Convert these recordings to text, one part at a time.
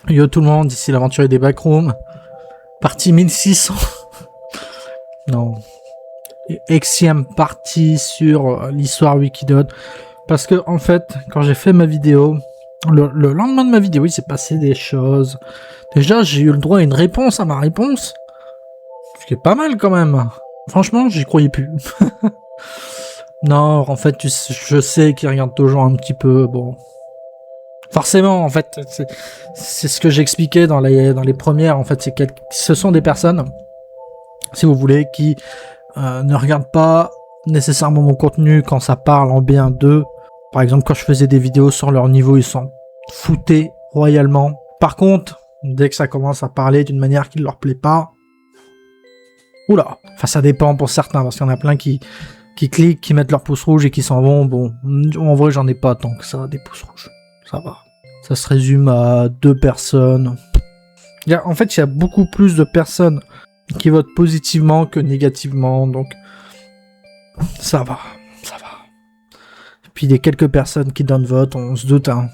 Yo tout le monde, ici l'aventurier des backrooms. Partie 1600. Non. Exième partie sur l'histoire Wikidot. Parce que, en fait, quand j'ai fait ma vidéo, le lendemain de ma vidéo, il s'est passé des choses. Déjà, j'ai eu le droit à une réponse à ma réponse. Ce qui est pas mal quand même. Franchement, j'y croyais plus. Non, en fait, je sais qu'ils regardent toujours un petit peu, bon... Forcément, en fait, c'est ce que j'expliquais dans les premières, en fait, ce sont des personnes, si vous voulez, qui ne regardent pas nécessairement mon contenu quand ça parle en bien d'eux. Par exemple, quand je faisais des vidéos sur leur niveau, ils s'en foutaient royalement. Par contre, dès que ça commence à parler d'une manière qui ne leur plaît pas, oula, enfin ça dépend pour certains, parce qu'il y en a plein qui cliquent, qui mettent leur pouce rouge et qui s'en vont. Bon, en vrai, j'en ai pas tant que ça, des pouces rouges. Ça va. Ça se résume à 2 personnes. En fait, il y a beaucoup plus de personnes qui votent positivement que négativement, donc ça va, ça va. Et puis, il y a quelques personnes qui donnent vote, on se doute, hein.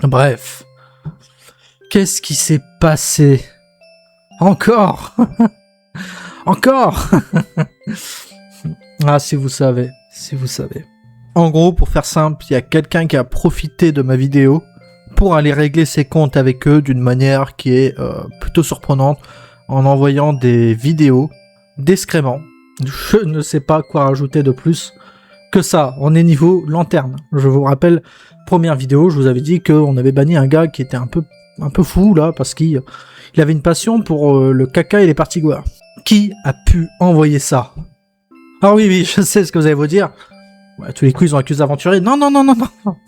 Bref. Qu'est-ce qui s'est passé? Encore? Encore? Ah, si vous savez, si vous savez. En gros, pour faire simple, il y a quelqu'un qui a profité de ma vidéo pour aller régler ses comptes avec eux d'une manière qui est plutôt surprenante, en envoyant des vidéos d'excréments. Je ne sais pas quoi rajouter de plus que ça. On est niveau lanterne. Je vous rappelle, première vidéo, je vous avais dit qu'on avait banni un gars qui était un peu fou là, parce qu'il avait une passion pour le caca et les partigoueurs. Qui a pu envoyer ça? Ah oui, je sais ce que vous allez vous dire. Ouais, tous les coups, ils ont accusé l'aventurier. Non.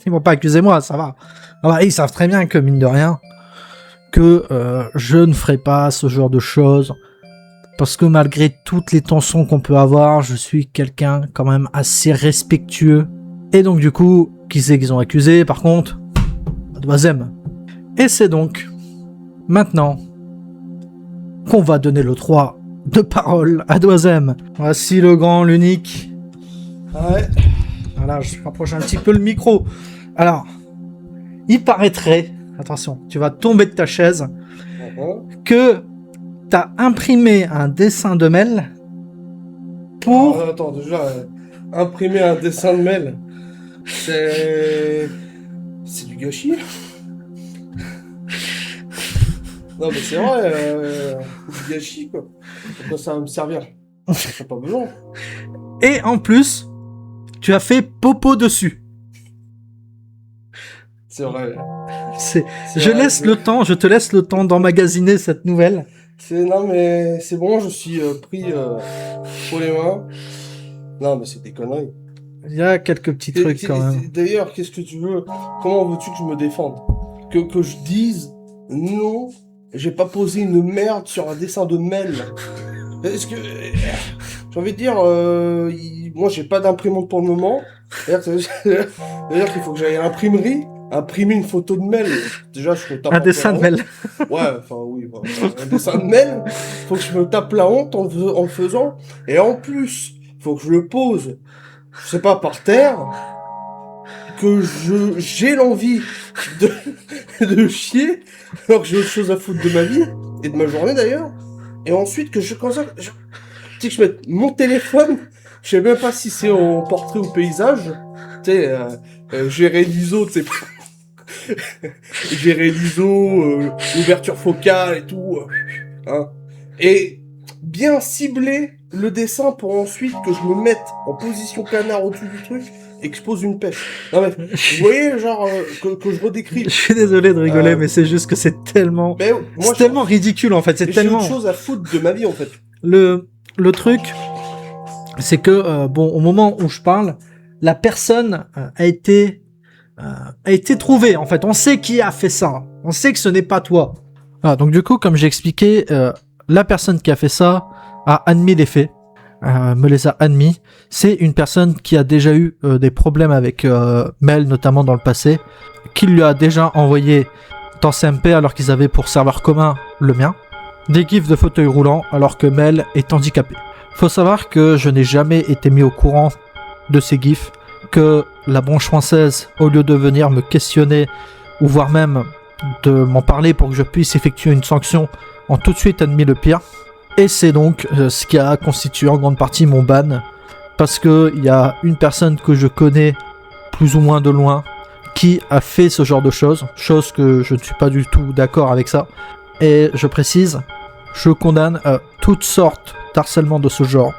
Ils vont pas accuser moi, ça va. Ah bah, ils savent très bien que, mine de rien, que je ne ferai pas ce genre de choses. Parce que malgré toutes les tensions qu'on peut avoir, je suis quelqu'un quand même assez respectueux. Et donc, du coup, qui c'est qu'ils ont accusé? Par contre, Doisem. Et c'est donc maintenant qu'on va donner le droit de parole à Doisem. Voici le grand, l'unique. Ouais. Voilà, je rapproche un petit peu le micro. Alors, il paraîtrait, attention, tu vas tomber de ta chaise, que t'as imprimé un dessin de Mel pour... Attends, déjà, imprimer un dessin de Mel, c'est du gâchis. Non mais c'est vrai, du gâchis quoi. Pourquoi ça va me servir? J'ai pas besoin. Et en plus, tu as fait popo dessus. C'est vrai. Je te laisse le temps d'emmagasiner cette nouvelle. Non mais c'est bon, je suis pris pour les mains. Non mais c'est des conneries. Il y a quelques petits trucs quand même. D'ailleurs, qu'est-ce que tu veux? Comment veux-tu que je me défende? Que je dise non, j'ai pas posé une merde sur un dessin de Mel. Est-ce que... J'ai envie de dire, moi j'ai pas d'imprimante pour le moment. C'est-à-dire qu'il faut que j'aille à l'imprimerie, imprimer une photo de Mel. Déjà, je me tape un dessin de Mel. Ouais, enfin oui, un dessin de Mel. Faut que je me tape la honte en le faisant. Et en plus, faut que je le pose, je sais pas, par terre, que j'ai l'envie de chier, alors que j'ai autre chose à foutre de ma vie, et de ma journée d'ailleurs. Et ensuite, que je mette mon téléphone, je sais même pas si c'est en portrait ou paysage, tu sais, gérer l'ISO, tu sais, gérer l'ISO, l'ouverture focale et tout, hein. Et bien cibler le dessin pour ensuite que je me mette en position canard au-dessus du truc et que je pose une pêche. Non mais, vous voyez, genre, que je redécris. Je suis désolé de rigoler, mais c'est juste que c'est tellement... c'est tellement ridicule, en fait. C'est tellement... J'ai autre chose à foutre de ma vie, en fait. Le truc, c'est que, bon, au moment où je parle, la personne a été trouvée, en fait. On sait qui a fait ça. On sait que ce n'est pas toi. Ah, donc du coup, comme j'ai expliqué, la personne qui a fait ça a admis les faits. Me les a admis. C'est une personne qui a déjà eu des problèmes avec Mel, notamment dans le passé, qui lui a déjà envoyé dans CMP alors qu'ils avaient pour serveur commun le mien, des gifs de fauteuil roulant alors que Mel est handicapé. Faut savoir que je n'ai jamais été mis au courant de ces gifs, que la branche française, au lieu de venir me questionner ou voire même de m'en parler pour que je puisse effectuer une sanction ont tout de suite admis le pire. Et c'est donc ce qui a constitué en grande partie mon ban. Parce qu'il y a une personne que je connais plus ou moins de loin qui a fait ce genre de choses. Chose que je ne suis pas du tout d'accord avec ça. Et je précise, je condamne toutes sortes d'harcèlement de ce genre.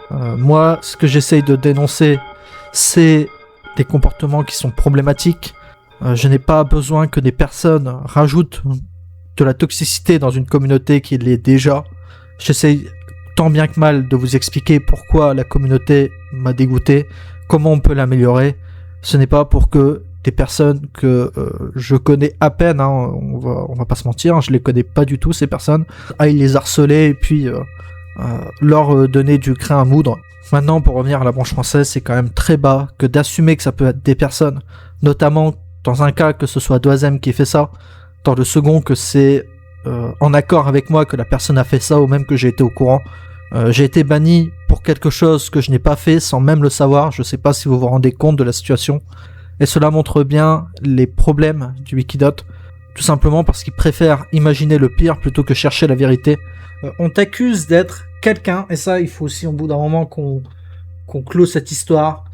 Moi, ce que j'essaye de dénoncer, c'est des comportements qui sont problématiques. Je n'ai pas besoin que des personnes rajoutent de la toxicité dans une communauté qui l'est déjà. J'essaye tant bien que mal de vous expliquer pourquoi la communauté m'a dégoûté, comment on peut l'améliorer. Ce n'est pas pour que des personnes que je connais à peine, hein, on va pas se mentir, hein, je les connais pas du tout ces personnes, aillent les harceler et puis leur donner du grain à moudre. Maintenant, pour revenir à la branche française, c'est quand même très bas que d'assumer que ça peut être des personnes, notamment dans un cas que ce soit Doisem qui fait ça, dans le second que c'est en accord avec moi que la personne a fait ça ou même que j'ai été au courant. J'ai été banni pour quelque chose que je n'ai pas fait sans même le savoir. Je sais pas si vous vous rendez compte de la situation. Et cela montre bien les problèmes du Wikidot. Tout simplement parce qu'ils préfèrent imaginer le pire plutôt que chercher la vérité. On t'accuse d'être quelqu'un, et ça il faut aussi au bout d'un moment qu'on clôt cette histoire.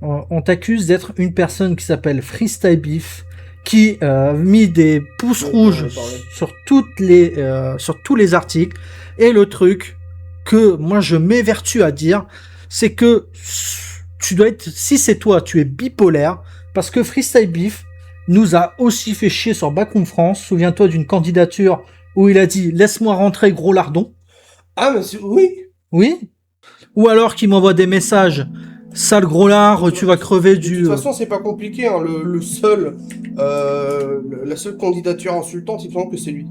On t'accuse d'être une personne qui s'appelle Freestyle Beef, qui a mis des pouces rouges sur tous les articles. Et le truc que moi je m'évertue à dire, c'est que tu dois être, si c'est toi, tu es bipolaire, parce que Freestyle Beef nous a aussi fait chier sur Backroom France. Souviens-toi d'une candidature où il a dit « Laisse-moi rentrer, gros lardon ». Ah, mais oui. Oui. Ou alors qu'il m'envoie des messages « Sale gros lard, tu vas crever du... » De toute façon, c'est pas compliqué, hein. La seule candidature insultante, il me semble que c'est lui.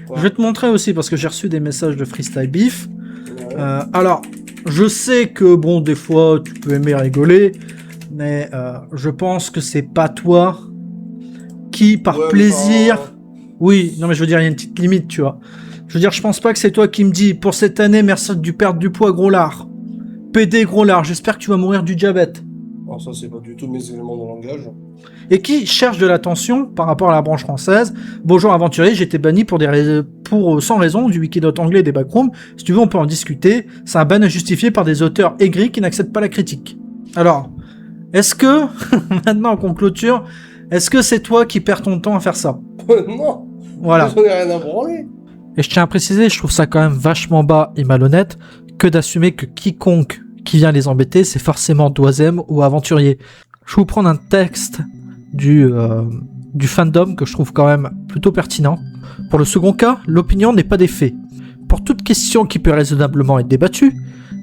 Ouais. Je vais te montrer aussi, parce que j'ai reçu des messages de Freestyle Beef. Ouais. Alors, je sais que, bon, des fois, tu peux aimer rigoler, mais je pense que c'est pas toi qui, par plaisir... Oui, non mais je veux dire, il y a une petite limite, tu vois. Je veux dire, je pense pas que c'est toi qui me dis « Pour cette année, merci de perdre du poids, gros lard. PD, gros lard, j'espère que tu vas mourir du diabète. » Alors ça, c'est pas du tout mes éléments de langage. Et qui cherche de l'attention par rapport à la branche française. Bonjour aventurier, j'ai été banni sans raison du Wikidot anglais des backrooms. Si tu veux, on peut en discuter. C'est un ban injustifié par des auteurs aigris qui n'acceptent pas la critique. Alors, est-ce que, maintenant qu'on clôture, est-ce que c'est toi qui perds ton temps à faire ça? Non. Voilà. J'en ai rien à branler. Et je tiens à préciser, je trouve ça quand même vachement bas et malhonnête que d'assumer que quiconque qui vient les embêter, c'est forcément Doisem ou aventurier. Je vais vous prendre un texte du fandom que je trouve quand même plutôt pertinent. Pour le second cas, l'opinion n'est pas des faits. Pour toute question qui peut raisonnablement être débattue,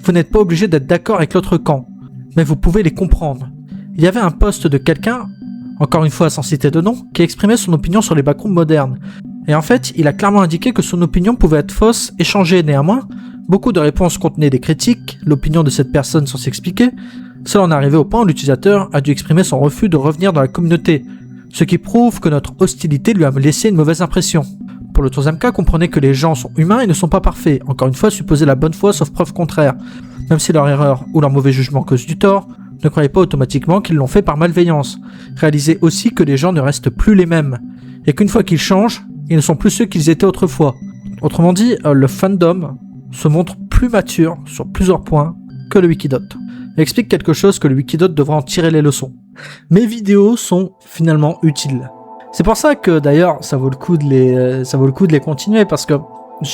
vous n'êtes pas obligé d'être d'accord avec l'autre camp, mais vous pouvez les comprendre. Il y avait un post de quelqu'un, encore une fois sans citer de nom, qui exprimait son opinion sur les backrooms modernes. Et en fait, il a clairement indiqué que son opinion pouvait être fausse et changer. Néanmoins, beaucoup de réponses contenaient des critiques, l'opinion de cette personne sans s'expliquer. Cela en est arrivé au point où l'utilisateur a dû exprimer son refus de revenir dans la communauté, ce qui prouve que notre hostilité lui a laissé une mauvaise impression. Pour le troisième cas, comprenez que les gens sont humains et ne sont pas parfaits. Encore une fois, supposez la bonne foi sauf preuve contraire. Même si leur erreur ou leur mauvais jugement cause du tort, ne croyez pas automatiquement qu'ils l'ont fait par malveillance. Réalisez aussi que les gens ne restent plus les mêmes, et qu'une fois qu'ils changent, ils ne sont plus ceux qu'ils étaient autrefois. Autrement dit, le fandom se montre plus mature sur plusieurs points que le Wikidot. Il explique quelque chose que le Wikidot devra en tirer les leçons. Mes vidéos sont finalement utiles. C'est pour ça que d'ailleurs ça vaut le coup de les continuer, parce que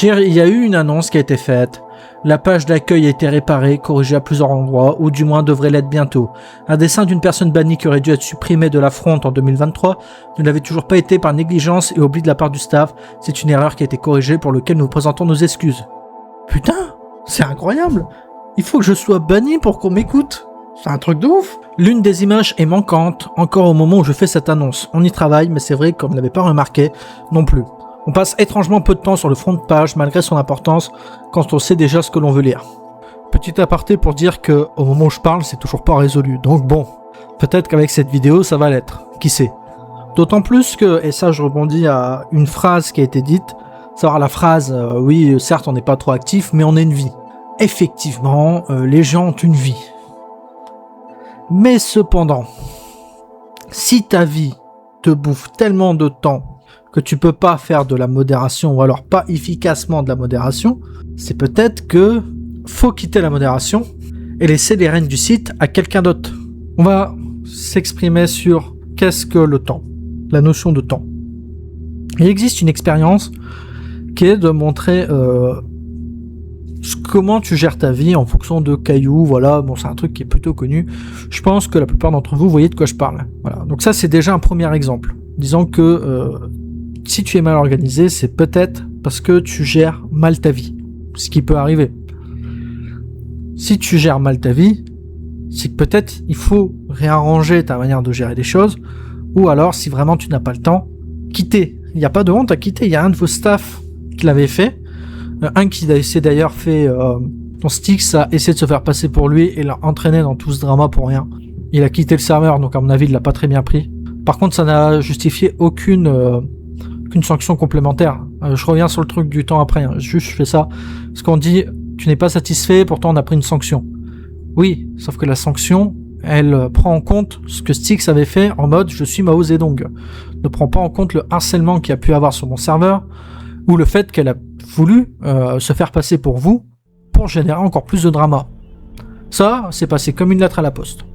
il y a eu une annonce qui a été faite. La page d'accueil a été réparée, corrigée à plusieurs endroits, ou du moins devrait l'être bientôt. Un dessin d'une personne bannie qui aurait dû être supprimé de la front en 2023 ne l'avait toujours pas été par négligence et oubli de la part du staff. C'est une erreur qui a été corrigée pour laquelle nous présentons nos excuses. Putain, c'est incroyable. Il faut que je sois banni pour qu'on m'écoute. C'est un truc de ouf. L'une des images est manquante, encore au moment où je fais cette annonce. On y travaille, mais c'est vrai qu'on ne l'avait pas remarqué non plus. On passe étrangement peu de temps sur le front de page, malgré son importance, quand on sait déjà ce que l'on veut lire. Petit aparté pour dire que, au moment où je parle, c'est toujours pas résolu. Donc bon, peut-être qu'avec cette vidéo, ça va l'être. Qui sait. D'autant plus que, et ça je rebondis à une phrase qui a été dite, savoir la phrase, oui, certes on n'est pas trop actif, mais on a une vie. Effectivement, les gens ont une vie. Mais cependant, si ta vie te bouffe tellement de temps que tu peux pas faire de la modération, ou alors pas efficacement de la modération, c'est peut-être que faut quitter la modération et laisser les rênes du site à quelqu'un d'autre. On va s'exprimer sur qu'est-ce que le temps, la notion de temps. Il existe une expérience qui est de montrer comment tu gères ta vie en fonction de cailloux, voilà, bon c'est un truc qui est plutôt connu. Je pense que la plupart d'entre vous voyez de quoi je parle. Voilà. Donc ça c'est déjà un premier exemple. Disons que si tu es mal organisé, c'est peut-être parce que tu gères mal ta vie. Ce qui peut arriver. Si tu gères mal ta vie, c'est que peut-être il faut réarranger ta manière de gérer les choses, ou alors si vraiment tu n'as pas le temps, quitter. Il n'y a pas de honte à quitter, il y a un de vos staff qui l'avait fait, un qui s'est d'ailleurs fait, ton Styx a essayé de se faire passer pour lui et l'a entraîné dans tout ce drama pour rien. Il a quitté le serveur, donc à mon avis il l'a pas très bien pris. Par contre ça n'a justifié aucune sanction complémentaire. Je reviens sur le truc du temps après, hein. Juste je fais ça, parce qu'on dit tu n'es pas satisfait, pourtant on a pris une sanction. Oui, sauf que la sanction, elle prend en compte ce que Styx avait fait en mode je suis Mao Zedong. Ne prend pas en compte le harcèlement qu'il y a pu avoir sur mon serveur, ou le fait qu'elle a voulu se faire passer pour vous, pour générer encore plus de drama. Ça, c'est passé comme une lettre à la poste.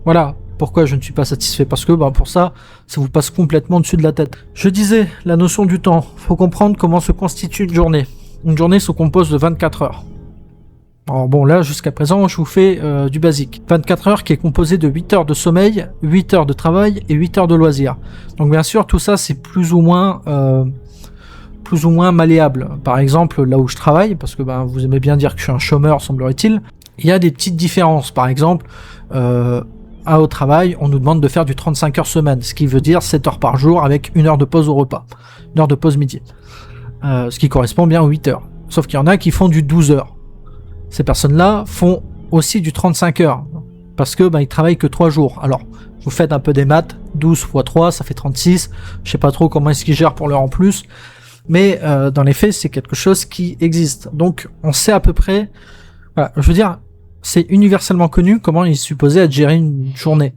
Voilà pourquoi je ne suis pas satisfait, parce que pour ça vous passe complètement dessus de la tête. Je disais, la notion du temps, faut comprendre comment se constitue une journée. Une journée se compose de 24 heures. Alors bon, là, jusqu'à présent, je vous fais du basique. 24 heures qui est composé de 8 heures de sommeil, 8 heures de travail et 8 heures de loisirs. Donc bien sûr, tout ça, c'est plus ou moins malléable. Par exemple, là où je travaille, parce que vous aimez bien dire que je suis un chômeur, semblerait-il, il y a des petites différences. Par exemple, au travail, on nous demande de faire du 35 heures semaine, ce qui veut dire 7 heures par jour avec 1 heure de pause au repas, 1 heure de pause midi. Ce qui correspond bien aux 8 heures. Sauf qu'il y en a qui font du 12 heures. Ces personnes-là font aussi du 35 heures, parce que ils travaillent que 3 jours. Alors, vous faites un peu des maths, 12 x 3, ça fait 36. Je sais pas trop comment est-ce qu'ils gèrent pour l'heure en plus, mais dans les faits, c'est quelque chose qui existe. Donc, on sait à peu près, voilà, je veux dire, c'est universellement connu comment il est supposé être géré une journée.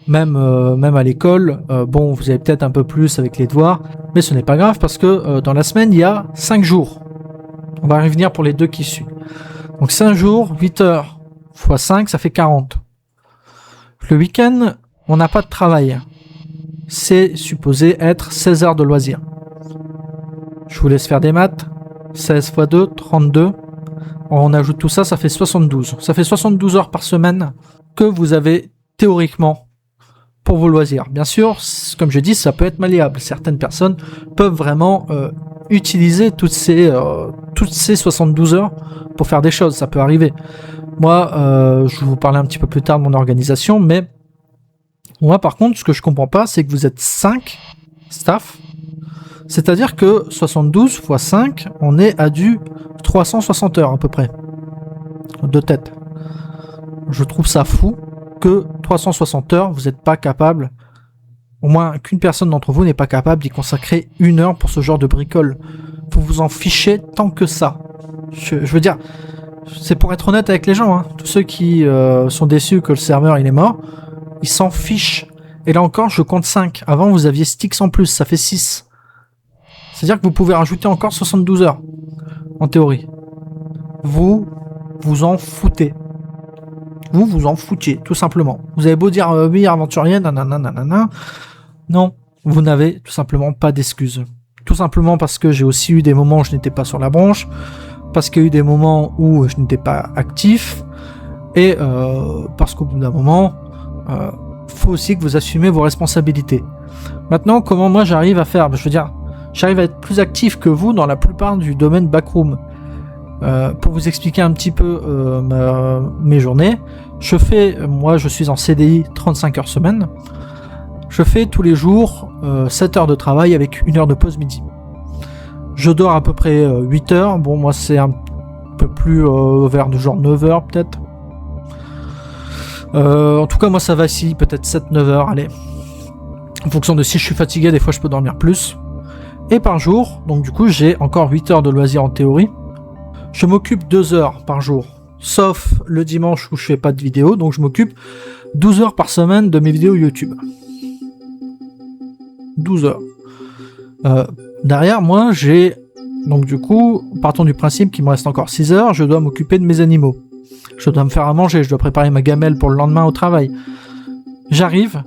Même à l'école, bon, vous avez peut-être un peu plus avec les devoirs, mais ce n'est pas grave parce que dans la semaine, il y a 5 jours. On va revenir pour les deux qui suivent. Donc 5 jours, 8 heures x 5, ça fait 40. Le week-end, on n'a pas de travail. C'est supposé être 16 heures de loisirs. Je vous laisse faire des maths. 16 x 2, 32. On ajoute tout ça, ça fait 72. Ça fait 72 heures par semaine que vous avez théoriquement pour vos loisirs. Bien sûr, comme je dis, ça peut être malléable. Certaines personnes peuvent vraiment utiliser toutes ces 72 heures pour faire des choses, ça peut arriver. Moi, je vais vous parler un petit peu plus tard de mon organisation, mais moi par contre, ce que je comprends pas, c'est que vous êtes 5 staff, c'est-à-dire que 72 x 5, on est à du 360 heures à peu près, de tête. Je trouve ça fou que 360 heures, vous n'êtes pas capable, au moins qu'une personne d'entre vous n'est pas capable d'y consacrer 1 heure pour ce genre de bricole. Vous vous en fichez tant que ça. Je veux dire, c'est pour être honnête avec les gens, hein. Tous ceux qui sont déçus que le serveur il est mort, ils s'en fichent. Et là encore, je compte 5. Avant, vous aviez Styx en plus, ça fait 6. C'est-à-dire que vous pouvez rajouter encore 72 heures, en théorie. Vous vous en foutez. Vous vous en foutiez, tout simplement. Vous avez beau dire oui, aventurier, nanana. Non, vous n'avez tout simplement pas d'excuses. Tout simplement parce que j'ai aussi eu des moments où je n'étais pas sur la branche, parce qu'il y a eu des moments où je n'étais pas actif, et parce qu'au bout d'un moment, faut aussi que vous assumez vos responsabilités. Maintenant, comment moi j'arrive à faire ? Je veux dire, j'arrive à être plus actif que vous dans la plupart du domaine backroom. Pour vous expliquer un petit peu mes journées, moi je suis en CDI 35 heures semaine, je fais tous les jours 7 heures de travail avec 1 heure de pause midi. Je dors à peu près 8 heures, bon moi c'est un peu plus vers du genre 9 heures peut-être. En tout cas moi ça vacille, peut-être 7-9 heures, allez. En fonction de si je suis fatigué, des fois je peux dormir plus. Et par jour, donc du coup j'ai encore 8 heures de loisirs en théorie. Je m'occupe 2 heures par jour, sauf le dimanche où je fais pas de vidéo, donc je m'occupe 12 heures par semaine de mes vidéos YouTube. 12 heures. Derrière, moi, j'ai... Donc du coup, partons du principe qu'il me reste encore 6 heures, je dois m'occuper de mes animaux. Je dois me faire à manger, je dois préparer ma gamelle pour le lendemain au travail. J'arrive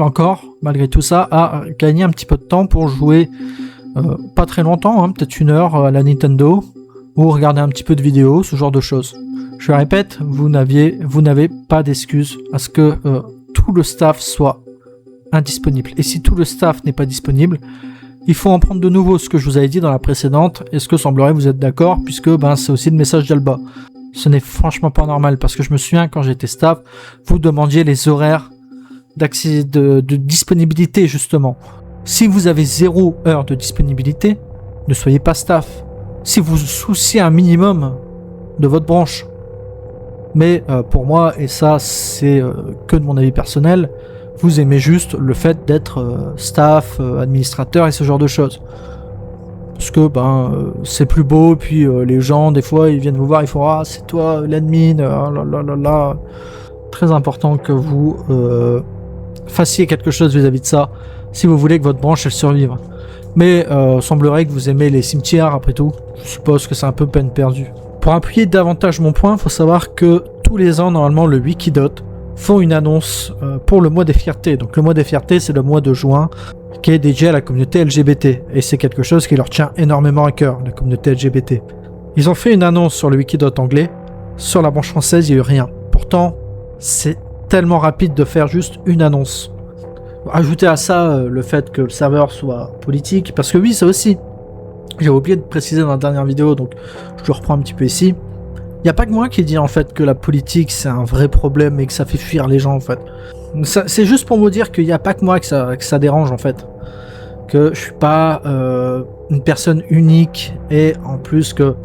encore, malgré tout ça, à gagner un petit peu de temps pour jouer, pas très longtemps, hein, peut-être 1 heure à la Nintendo, ou regarder un petit peu de vidéos, ce genre de choses. Je le répète, vous n'avez pas d'excuse à ce que tout le staff soit indisponible. Et si tout le staff n'est pas disponible, il faut en prendre de nouveau, ce que je vous avais dit dans la précédente, et ce que semblerait vous êtes d'accord, puisque c'est aussi le message d'Alba. Ce n'est franchement pas normal, parce que je me souviens, quand j'étais staff, vous demandiez les horaires d'accès de disponibilité, justement. Si vous avez 0 heure de disponibilité, ne soyez pas staff. Si vous souciez un minimum de votre branche. Mais pour moi, et ça c'est que de mon avis personnel, vous aimez juste le fait d'être staff, administrateur et ce genre de choses. Parce que c'est plus beau, puis les gens des fois ils viennent vous voir, ils font ah c'est toi l'admin, là. Très important que vous fassiez quelque chose vis-à-vis de ça, si vous voulez que votre branche elle survive. Mais semblerait que vous aimez les cimetières après tout. Je suppose que c'est un peu peine perdue. Pour appuyer davantage mon point, il faut savoir que tous les ans normalement le Wikidot font une annonce pour le mois des fiertés. Donc le mois des fiertés c'est le mois de juin qui est dédié à la communauté LGBT. Et c'est quelque chose qui leur tient énormément à cœur, la communauté LGBT. Ils ont fait une annonce sur le Wikidot anglais. Sur la branche française, il n'y a eu rien. Pourtant, c'est tellement rapide de faire juste une annonce. Ajoutez à ça le fait que le serveur soit politique, parce que oui, ça aussi. J'ai oublié de préciser dans la dernière vidéo, donc je le reprends un petit peu ici. Il n'y a pas que moi qui dis en fait que la politique c'est un vrai problème et que ça fait fuir les gens en fait. C'est juste pour vous dire qu'il n'y a pas que moi que ça dérange en fait. Que je suis pas une personne unique et en plus que...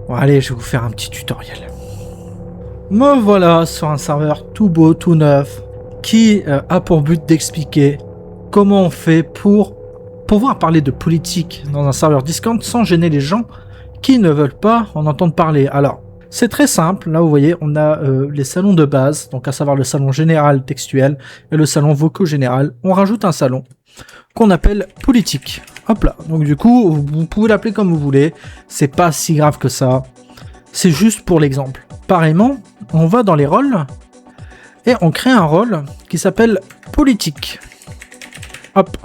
Bon, allez, je vais vous faire un petit tutoriel. Me voilà sur un serveur tout beau, tout neuf, qui a pour but d'expliquer comment on fait pour pouvoir parler de politique dans un serveur Discord sans gêner les gens qui ne veulent pas en entendre parler. Alors, c'est très simple. Là, vous voyez, on a les salons de base, donc à savoir le salon général textuel et le salon vocaux général. On rajoute un salon qu'on appelle politique. Hop là. Donc du coup, vous pouvez l'appeler comme vous voulez. C'est pas si grave que ça. C'est juste pour l'exemple. Pareillement, on va dans les rôles et on crée un rôle qui s'appelle politique. Hop.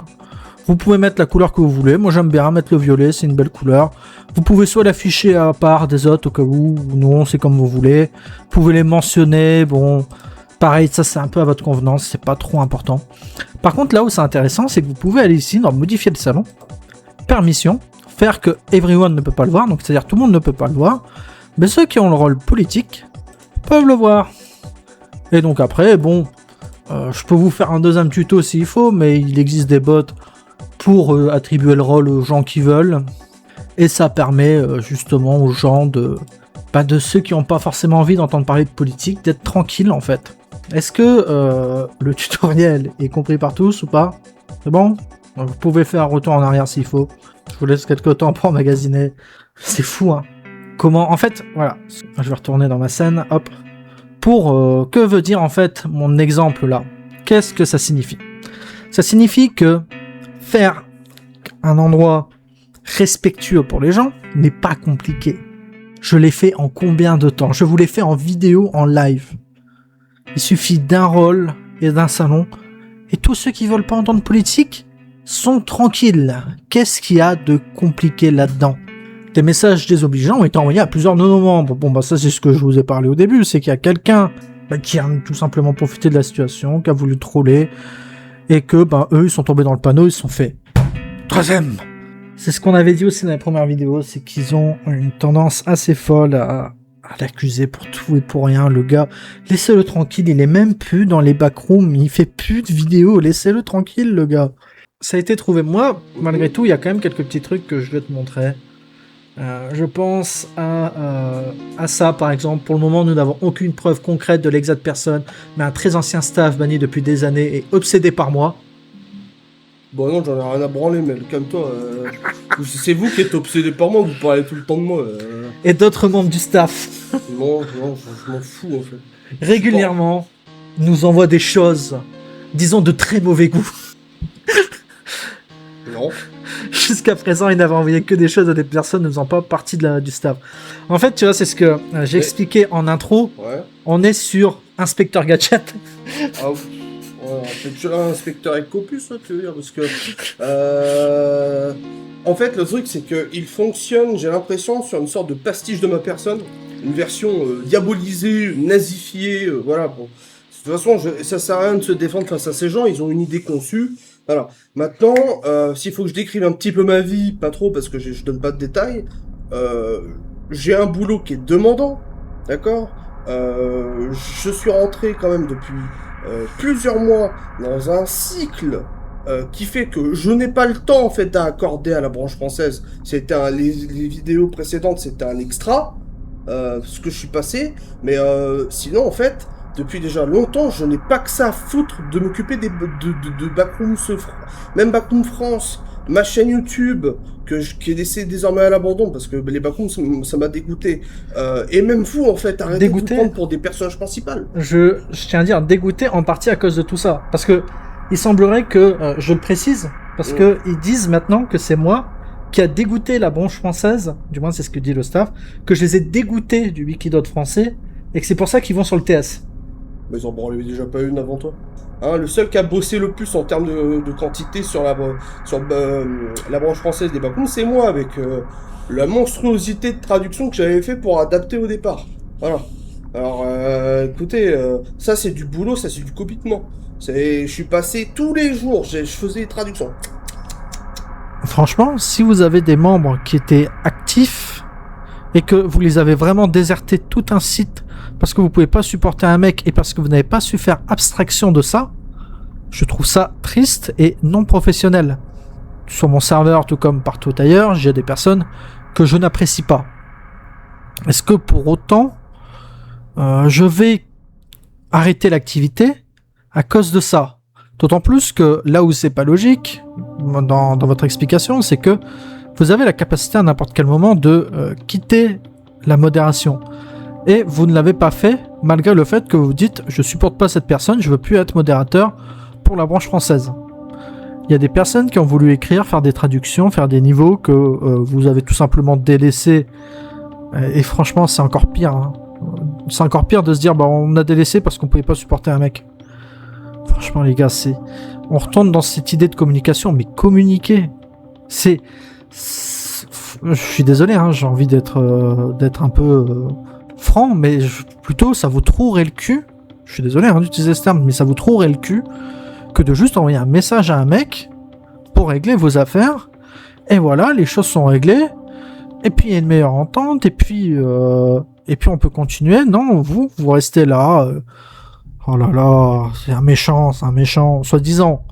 Vous pouvez mettre la couleur que vous voulez. Moi, j'aime bien mettre le violet, c'est une belle couleur. Vous pouvez soit l'afficher à part des autres au cas où, ou non, c'est comme vous voulez. Vous pouvez les mentionner, bon, pareil, ça c'est un peu à votre convenance, c'est pas trop important. Par contre, là où c'est intéressant, c'est que vous pouvez aller ici dans modifier le salon, permission, faire que everyone ne peut pas le voir, donc c'est-à-dire tout le monde ne peut pas le voir, mais ceux qui ont le rôle politique peuvent le voir. Et donc après, bon, je peux vous faire un deuxième tuto s'il faut, mais il existe des bots pour attribuer le rôle aux gens qui veulent. Et ça permet justement aux gens de ceux qui n'ont pas forcément envie d'entendre parler de politique, d'être tranquilles en fait. Est-ce que le tutoriel est compris par tous ou pas? C'est bon? Vous pouvez faire un retour en arrière s'il faut. Je vous laisse quelques temps pour emmagasiner. C'est fou, hein. Comment? En fait, voilà. Je vais retourner dans ma scène. Hop. Pour que veut dire en fait mon exemple là? Qu'est-ce que ça signifie? Ça signifie que faire un endroit respectueux pour les gens n'est pas compliqué. Je l'ai fait en combien de temps? Je vous l'ai fait en vidéo, en live. Il suffit d'un rôle et d'un salon. Et tous ceux qui veulent pas entendre politique sont tranquilles. Qu'est-ce qu'il y a de compliqué là-dedans? Des messages désobligeants ont été envoyés à plusieurs de nos membres. Bon, ça c'est ce que je vous ai parlé au début. C'est qu'il y a quelqu'un qui a tout simplement profité de la situation, qui a voulu troller. Et que, eux, ils sont tombés dans le panneau, ils se sont fait troisième. C'est ce qu'on avait dit aussi dans la première vidéo, c'est qu'ils ont une tendance assez folle à l'accuser pour tout et pour rien. Le gars, laissez-le tranquille, il est même plus dans les backrooms, il fait plus de vidéos, laissez-le tranquille le gars. Ça a été trouvé. Moi, malgré tout, il y a quand même quelques petits trucs que je vais te montrer. Je pense à ça par exemple. Pour le moment, nous n'avons aucune preuve concrète de l'exacte personne, mais un très ancien staff banni depuis des années et obsédé par moi. Bon non, j'en ai rien à branler, mais calme-toi. C'est vous qui êtes obsédé par moi, vous parlez tout le temps de moi. Et d'autres membres du staff. Non, je m'en fous en fait. Régulièrement, nous envoie des choses, disons de très mauvais goût. Non. Jusqu'à présent, il n'avait envoyé que des choses à des personnes ne faisant pas partie du staff. En fait, tu vois, c'est ce que j'ai expliqué en intro. Ouais. On est sur Inspecteur Gadget. Ah ouf. Ouais, un inspecteur Ecopus, tu veux dire, parce que... En fait, le truc, c'est qu'il fonctionne, j'ai l'impression, sur une sorte de pastiche de ma personne. Une version diabolisée, nazifiée, voilà. Bon. De toute façon, ça sert à rien de se défendre face à ces gens, ils ont une idée conçue. Voilà. Maintenant, s'il faut que je décrive un petit peu ma vie, pas trop, parce que je donne pas de détails, j'ai un boulot qui est demandant, d'accord. Je suis rentré quand même depuis plusieurs mois dans un cycle qui fait que je n'ai pas le temps en fait à accorder à la branche française. Les vidéos précédentes, c'était un extra, ce que je suis passé, mais sinon en fait, depuis déjà longtemps, je n'ai pas que ça à foutre de m'occuper de Backroom, même Backroom France, ma chaîne YouTube, qui est laissée désormais à l'abandon, parce que les Backrooms, ça m'a dégoûté. Et même vous, en fait, arrêtez de vous prendre pour des personnages principaux. Je tiens à dire dégoûté en partie à cause de tout ça. Parce que il semblerait que, je le précise, parce que ils disent maintenant que c'est moi qui a dégoûté la branche française, du moins c'est ce que dit le staff, que je les ai dégoûtés du Wikidot français, et que c'est pour ça qu'ils vont sur le TS. Mais ils en branlaient déjà pas une avant toi. Hein, le seul qui a bossé le plus en termes de quantité sur la branche française des Backrooms, c'est moi, avec la monstruosité de traduction que j'avais fait pour adapter au départ. Voilà. Alors, écoutez, ça c'est du boulot, ça c'est du copitement. Je suis passé tous les jours, je faisais des traductions. Franchement, si vous avez des membres qui étaient actifs et que vous les avez vraiment désertés tout un site parce que vous pouvez pas supporter un mec et parce que vous n'avez pas su faire abstraction de ça, je trouve ça triste et non professionnel. Sur mon serveur, tout comme partout ailleurs, j'ai des personnes que je n'apprécie pas. Est-ce que pour autant, je vais arrêter l'activité à cause de ça? D'autant plus que là où c'est pas logique, dans votre explication, c'est que vous avez la capacité à n'importe quel moment de quitter la modération. Et vous ne l'avez pas fait, malgré le fait que vous dites « Je supporte pas cette personne, je veux plus être modérateur pour la branche française ». Il y a des personnes qui ont voulu écrire, faire des traductions, faire des niveaux que vous avez tout simplement délaissés. Et franchement, c'est encore pire. Hein. C'est encore pire de se dire bah, on a délaissé parce qu'on pouvait pas supporter un mec. Franchement, les gars, on retourne dans cette idée de communication, mais communiquer, je suis désolé, hein, j'ai envie d'être un peu franc, mais plutôt ça vous trouerait le cul. Je suis désolé hein, d'utiliser ce terme, mais ça vous trouerait le cul que de juste envoyer un message à un mec pour régler vos affaires. Et voilà, les choses sont réglées. Et puis il y a une meilleure entente. Et puis on peut continuer. Non, vous restez là. Oh là là, c'est un méchant, soi-disant.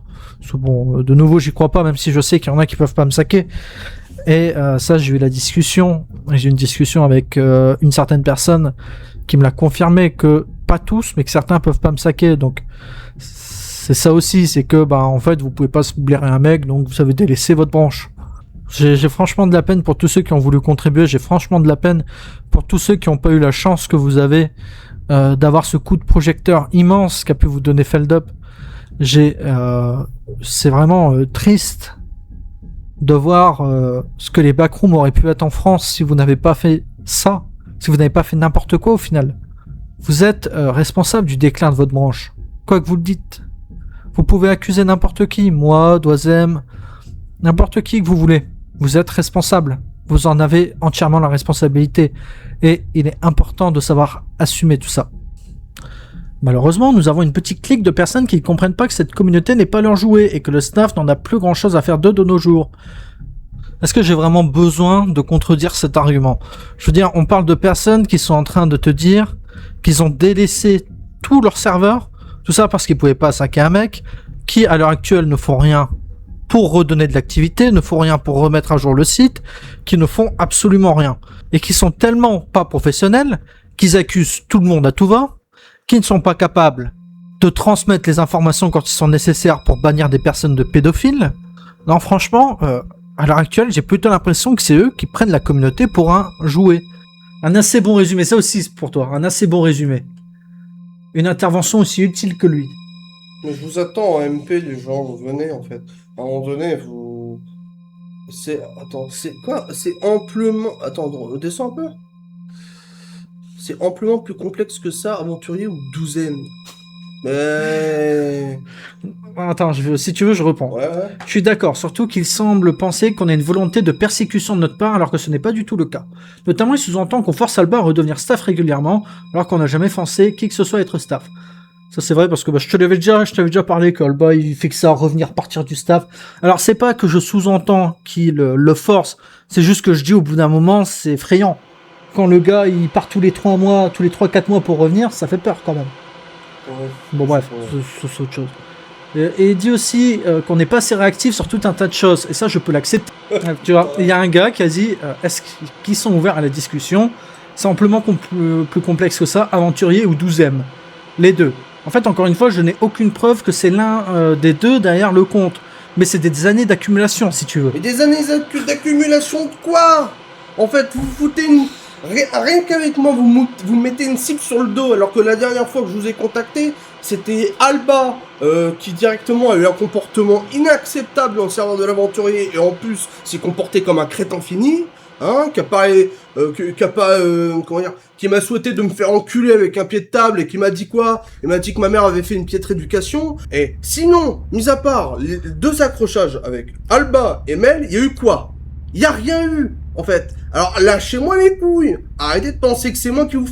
Bon, de nouveau, j'y crois pas, même si je sais qu'il y en a qui peuvent pas me saquer. Et ça, j'ai eu une discussion avec une certaine personne qui me l'a confirmé que pas tous, mais que certains peuvent pas me saquer. Donc c'est ça aussi, c'est que bah en fait vous pouvez pas se blairer un mec, donc vous avez délaissé votre branche. J'ai franchement de la peine pour tous ceux qui ont voulu contribuer. J'ai franchement de la peine pour tous ceux qui n'ont pas eu la chance que vous avez d'avoir ce coup de projecteur immense qu'a pu vous donner Feldup. C'est vraiment triste de voir ce que les backrooms auraient pu être en France si vous n'avez pas fait ça, si vous n'avez pas fait n'importe quoi au final. Vous êtes responsable du déclin de votre branche, quoi que vous le dites. Vous pouvez accuser n'importe qui, moi, Doisem, n'importe qui que vous voulez. Vous êtes responsable. Vous en avez entièrement la responsabilité. Et il est important de savoir assumer tout ça. Malheureusement, nous avons une petite clique de personnes qui ne comprennent pas que cette communauté n'est pas leur jouet et que le staff n'en a plus grand chose à faire d'eux de nos jours. Est-ce que j'ai vraiment besoin de contredire cet argument? Je veux dire, on parle de personnes qui sont en train de te dire qu'ils ont délaissé tous leurs serveurs, tout ça parce qu'ils pouvaient pas saquer un mec, qui à l'heure actuelle ne font rien pour redonner de l'activité, ne font rien pour remettre à jour le site, qui ne font absolument rien. Et qui sont tellement pas professionnels qu'ils accusent tout le monde à tout va, qui ne sont pas capables de transmettre les informations quand ils sont nécessaires pour bannir des personnes de pédophiles. Non, franchement, à l'heure actuelle, j'ai plutôt l'impression que c'est eux qui prennent la communauté pour un jouet. Un assez bon résumé, ça aussi c'est pour toi, un assez bon résumé. Une intervention aussi utile que lui. Mais je vous attends en MP, les gens, vous venez en fait. À un moment donné, C'est... Attends, c'est quoi? C'est amplement... Attends, descends un peu. C'est amplement plus complexe que ça, aventurier ou douzaine. Mais... Attends, si tu veux, je reprends. Ouais, ouais. Je suis d'accord, surtout qu'il semble penser qu'on a une volonté de persécution de notre part alors que ce n'est pas du tout le cas. Notamment, il sous-entend qu'on force Alba à redevenir staff régulièrement alors qu'on n'a jamais forcé qui que ce soit à être staff. Ça c'est vrai parce que je t'avais déjà parlé qu'Alba il fait que ça revenir partir du staff. Alors c'est pas que je sous-entends qu'il le force, c'est juste que je dis au bout d'un moment c'est effrayant. Quand le gars il part tous les 3 mois, tous les 3-4 mois pour revenir, ça fait peur quand même. Ouais. Bon bref, c'est autre chose. Et il dit aussi qu'on n'est pas assez réactif sur tout un tas de choses. Et ça, je peux l'accepter. Tu vois, il y a un gars qui a dit est-ce qu'ils sont ouverts à la discussion? C'est amplement plus complexe que ça, aventurier ou 12e. Les deux. En fait, encore une fois, je n'ai aucune preuve que c'est l'un des deux derrière le compte. Mais c'est des années d'accumulation, si tu veux. Mais des années d'accumulation de quoi? En fait, vous foutez une... Rien qu'avec moi, vous mettez une cible sur le dos, alors que la dernière fois que je vous ai contacté, c'était Alba qui directement a eu un comportement inacceptable en servant de l'aventurier, et en plus s'est comporté comme un crétin fini, hein, qui m'a souhaité de me faire enculer avec un pied de table, et qui m'a dit quoi? Il m'a dit que ma mère avait fait une piètre éducation, et sinon, mis à part les deux accrochages avec Alba et Mel, il y a eu quoi? Il y a rien eu, en fait. Alors, lâchez-moi les couilles. Arrêtez de penser que c'est moi qui vous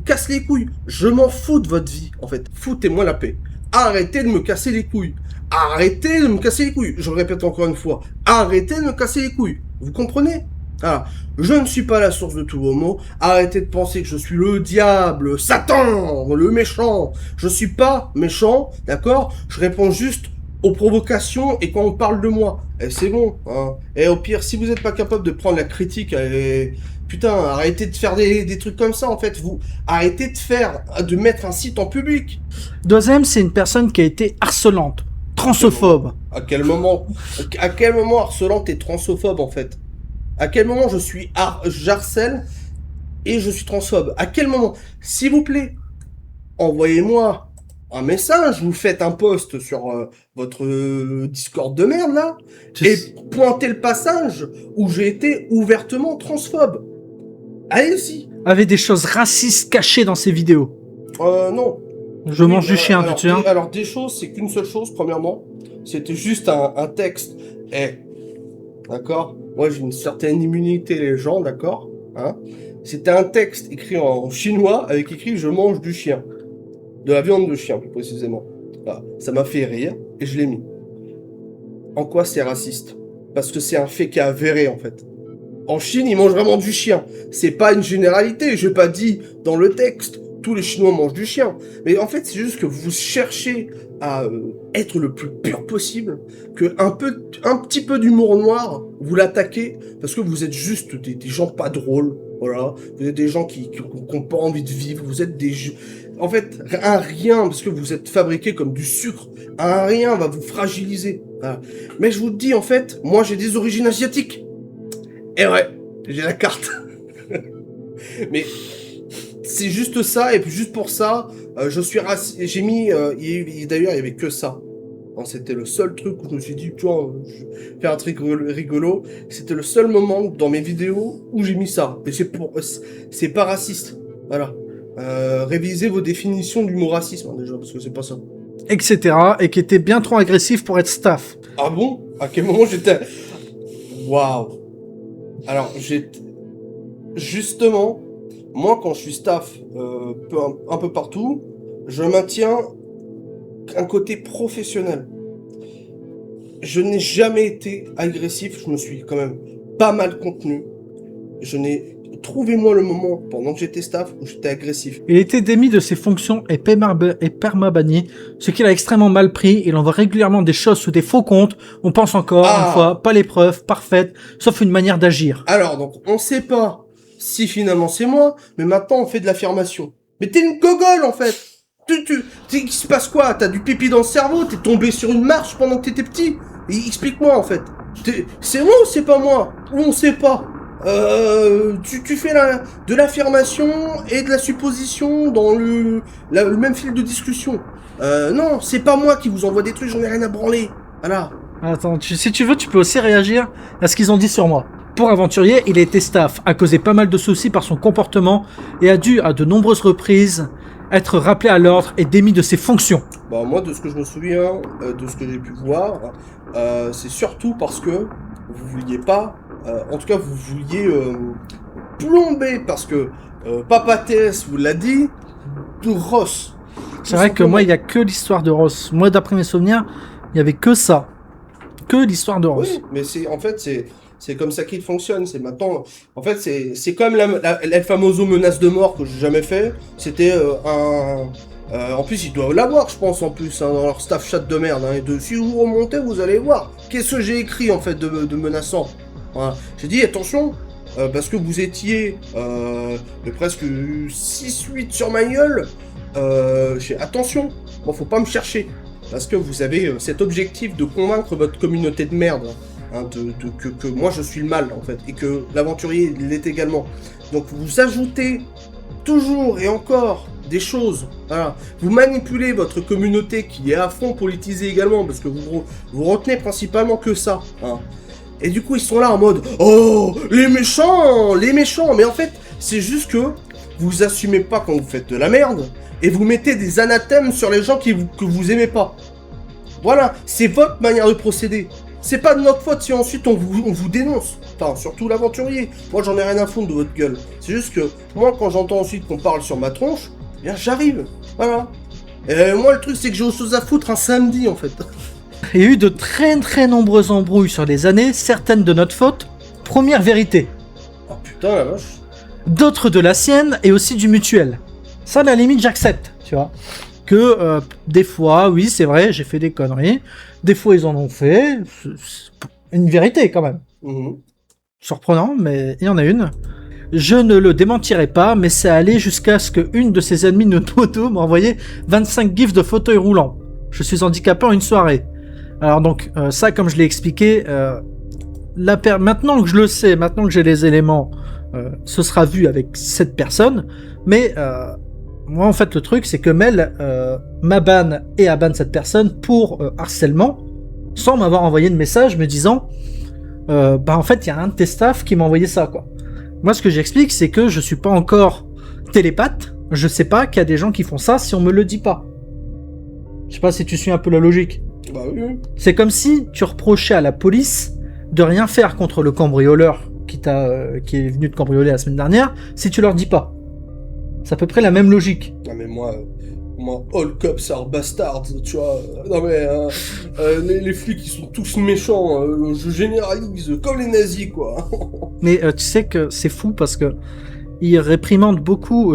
casse les couilles. Je m'en fous de votre vie, en fait. Foutez-moi la paix. Arrêtez de me casser les couilles. Arrêtez de me casser les couilles. Je le répète encore une fois. Arrêtez de me casser les couilles. Vous comprenez? Alors, je ne suis pas la source de tous vos maux. Arrêtez de penser que je suis le diable, Satan, le méchant. Je suis pas méchant, d'accord? Je réponds juste aux provocations et quand on parle de moi. Et c'est bon, hein. Et au pire, si vous n'êtes pas capable de prendre la critique, putain, arrêtez de faire des trucs comme ça, en fait. Vous arrêtez de mettre un site en public. Deuxième, c'est une personne qui a été harcelante, transphobe. À quel moment harcelante et transphobe, en fait? À quel moment j'harcèle et je suis transphobe? À quel moment? S'il vous plaît, envoyez-moi un message, vous faites un post sur votre Discord de merde, là, et pointez le passage où j'ai été ouvertement transphobe. Allez-y. Avait des choses racistes cachées dans ses vidéos. Non. Je mange du chien, tu tiens. Alors, des choses, c'est qu'une seule chose, premièrement, c'était juste un texte. D'accord? Moi, j'ai une certaine immunité, les gens, d'accord? Hein? C'était un texte écrit en chinois avec écrit « Je mange du chien ». De la viande de chien, plus précisément. Voilà. Ça m'a fait rire, et je l'ai mis. En quoi c'est raciste? Parce que c'est un fait qui est avéré, en fait. En Chine, ils mangent vraiment du chien. C'est pas une généralité, j'ai pas dit dans le texte, tous les Chinois mangent du chien. Mais en fait, c'est juste que vous cherchez à être le plus pur possible, que un petit peu d'humour noir, vous l'attaquez, parce que vous êtes juste des gens pas drôles, voilà. Vous êtes des gens qui ont pas envie de vivre, vous êtes des... En fait, un rien, parce que vous êtes fabriqué comme du sucre, un rien va vous fragiliser. Voilà. Mais je vous le dis, en fait, moi j'ai des origines asiatiques. Et ouais, j'ai la carte. Mais c'est juste ça, et puis juste pour ça, je suis raciste. J'ai mis, d'ailleurs, il y avait que ça. C'était le seul truc où je me suis dit, tu vois, je vais faire un truc rigolo. C'était le seul moment dans mes vidéos où j'ai mis ça. Et c'est pas raciste. Voilà. Révisez vos définitions du mot racisme, hein, déjà, parce que c'est pas ça. Etc. Et qui était bien trop agressif pour être staff. Ah bon? À quel moment j'étais... Waouh. Alors, justement, moi, quand je suis staff un peu partout, je maintiens un côté professionnel. Je n'ai jamais été agressif, je me suis quand même pas mal contenu. Trouvez-moi le moment, pendant que j'étais staff, où j'étais agressif. Il était démis de ses fonctions et permabanni, ce qu'il a extrêmement mal pris. Il envoie régulièrement des choses sous des faux comptes. On pense encore, une fois, pas les preuves parfaites, sauf une manière d'agir. Alors, donc, on sait pas si finalement c'est moi, mais maintenant on fait de l'affirmation. Mais t'es une gogole, en fait. Il se passe quoi? T'as du pipi dans le cerveau? T'es tombé sur une marche pendant que t'étais petit? Explique-moi, en fait. C'est moi ou c'est pas moi? Ou on sait pas? Tu fais de l'affirmation et de la supposition dans le même fil de discussion. Non, c'est pas moi qui vous envoie des trucs, j'en ai rien à branler. Voilà. Attends, si tu veux, tu peux aussi réagir à ce qu'ils ont dit sur moi. Pour aventurier, il a été staff, a causé pas mal de soucis par son comportement et a dû, à de nombreuses reprises, être rappelé à l'ordre et démis de ses fonctions. Bah, moi, de ce que je me souviens, de ce que j'ai pu voir, c'est surtout parce que vous vouliez pas, en tout cas, vous vouliez plomber, parce que Papa TS vous l'a dit, de Ross. C'est vrai que moi, il n'y a que l'histoire de Ross. Moi, d'après mes souvenirs, il n'y avait que ça. Que l'histoire de Ross. Oui, mais c'est comme ça qu'il fonctionne. C'est maintenant, en fait, c'est comme la fameuse menace de mort que j'ai jamais fait. C'était en plus, ils doivent l'avoir, je pense, en plus, hein, dans leur staff chat de merde. Hein, et si vous remontez, vous allez voir. Qu'est-ce que j'ai écrit, en fait, de menaçant. Voilà. J'ai dit, attention, parce que vous étiez de presque 6-8 sur ma gueule. Attention, bon, faut pas me chercher. Parce que vous avez cet objectif de convaincre votre communauté de merde. Hein, que moi, je suis le mal, en fait. Et que l'aventurier l'est également. Donc, vous ajoutez toujours et encore des choses. Voilà. Vous manipulez votre communauté qui est à fond politisée également, parce que vous retenez principalement que ça. Hein. Et du coup, ils sont là en mode « Oh, les méchants, les méchants !» Mais en fait, c'est juste que vous assumez pas quand vous faites de la merde, et vous mettez des anathèmes sur les gens que vous aimez pas. Voilà, c'est votre manière de procéder. C'est pas de notre faute si ensuite on vous dénonce. Enfin, surtout l'aventurier. Moi, j'en ai rien à foutre de votre gueule. C'est juste que, moi, quand j'entends ensuite qu'on parle sur ma tronche, eh bien, j'arrive. Voilà. Et moi, le truc, c'est que j'ai autre chose à foutre un samedi, en fait. Il y a eu de très très nombreuses embrouilles sur les années, certaines de notre faute, première vérité. Oh putain, la vache. D'autres de la sienne et aussi du mutuel. Ça, à la limite, j'accepte, tu vois. Que des fois, oui, c'est vrai, j'ai fait des conneries. Des fois, ils en ont fait. C'est une vérité, quand même. Surprenant, mais il y en a une. Je ne le démentirai pas, mais c'est allé jusqu'à ce qu'une de ses ennemies de moto m'a envoyé 25 gifs de fauteuil roulant. Je suis handicapé en une soirée. Alors donc, ça, comme je l'ai expliqué, maintenant que je le sais, maintenant que j'ai les éléments, ce sera vu avec cette personne. Mais moi, en fait, le truc, c'est que Mel m'a ban et a ban cette personne pour harcèlement, sans m'avoir envoyé de message me disant en fait, il y a un de tes staff qui m'a envoyé ça, quoi. Moi, ce que j'explique, c'est que je suis pas encore télépathe. Je sais pas qu'il y a des gens qui font ça si on me le dit pas. Je sais pas si tu suis un peu la logique. Bah oui. C'est comme si tu reprochais à la police de rien faire contre le cambrioleur qui est venu te cambrioler la semaine dernière si tu leur dis pas. C'est à peu près la même logique. Non mais moi, all cops are bastards, tu vois. Non mais les flics ils sont tous méchants. Je généralise comme les nazis quoi. Mais tu sais que c'est fou parce que ils réprimandent beaucoup.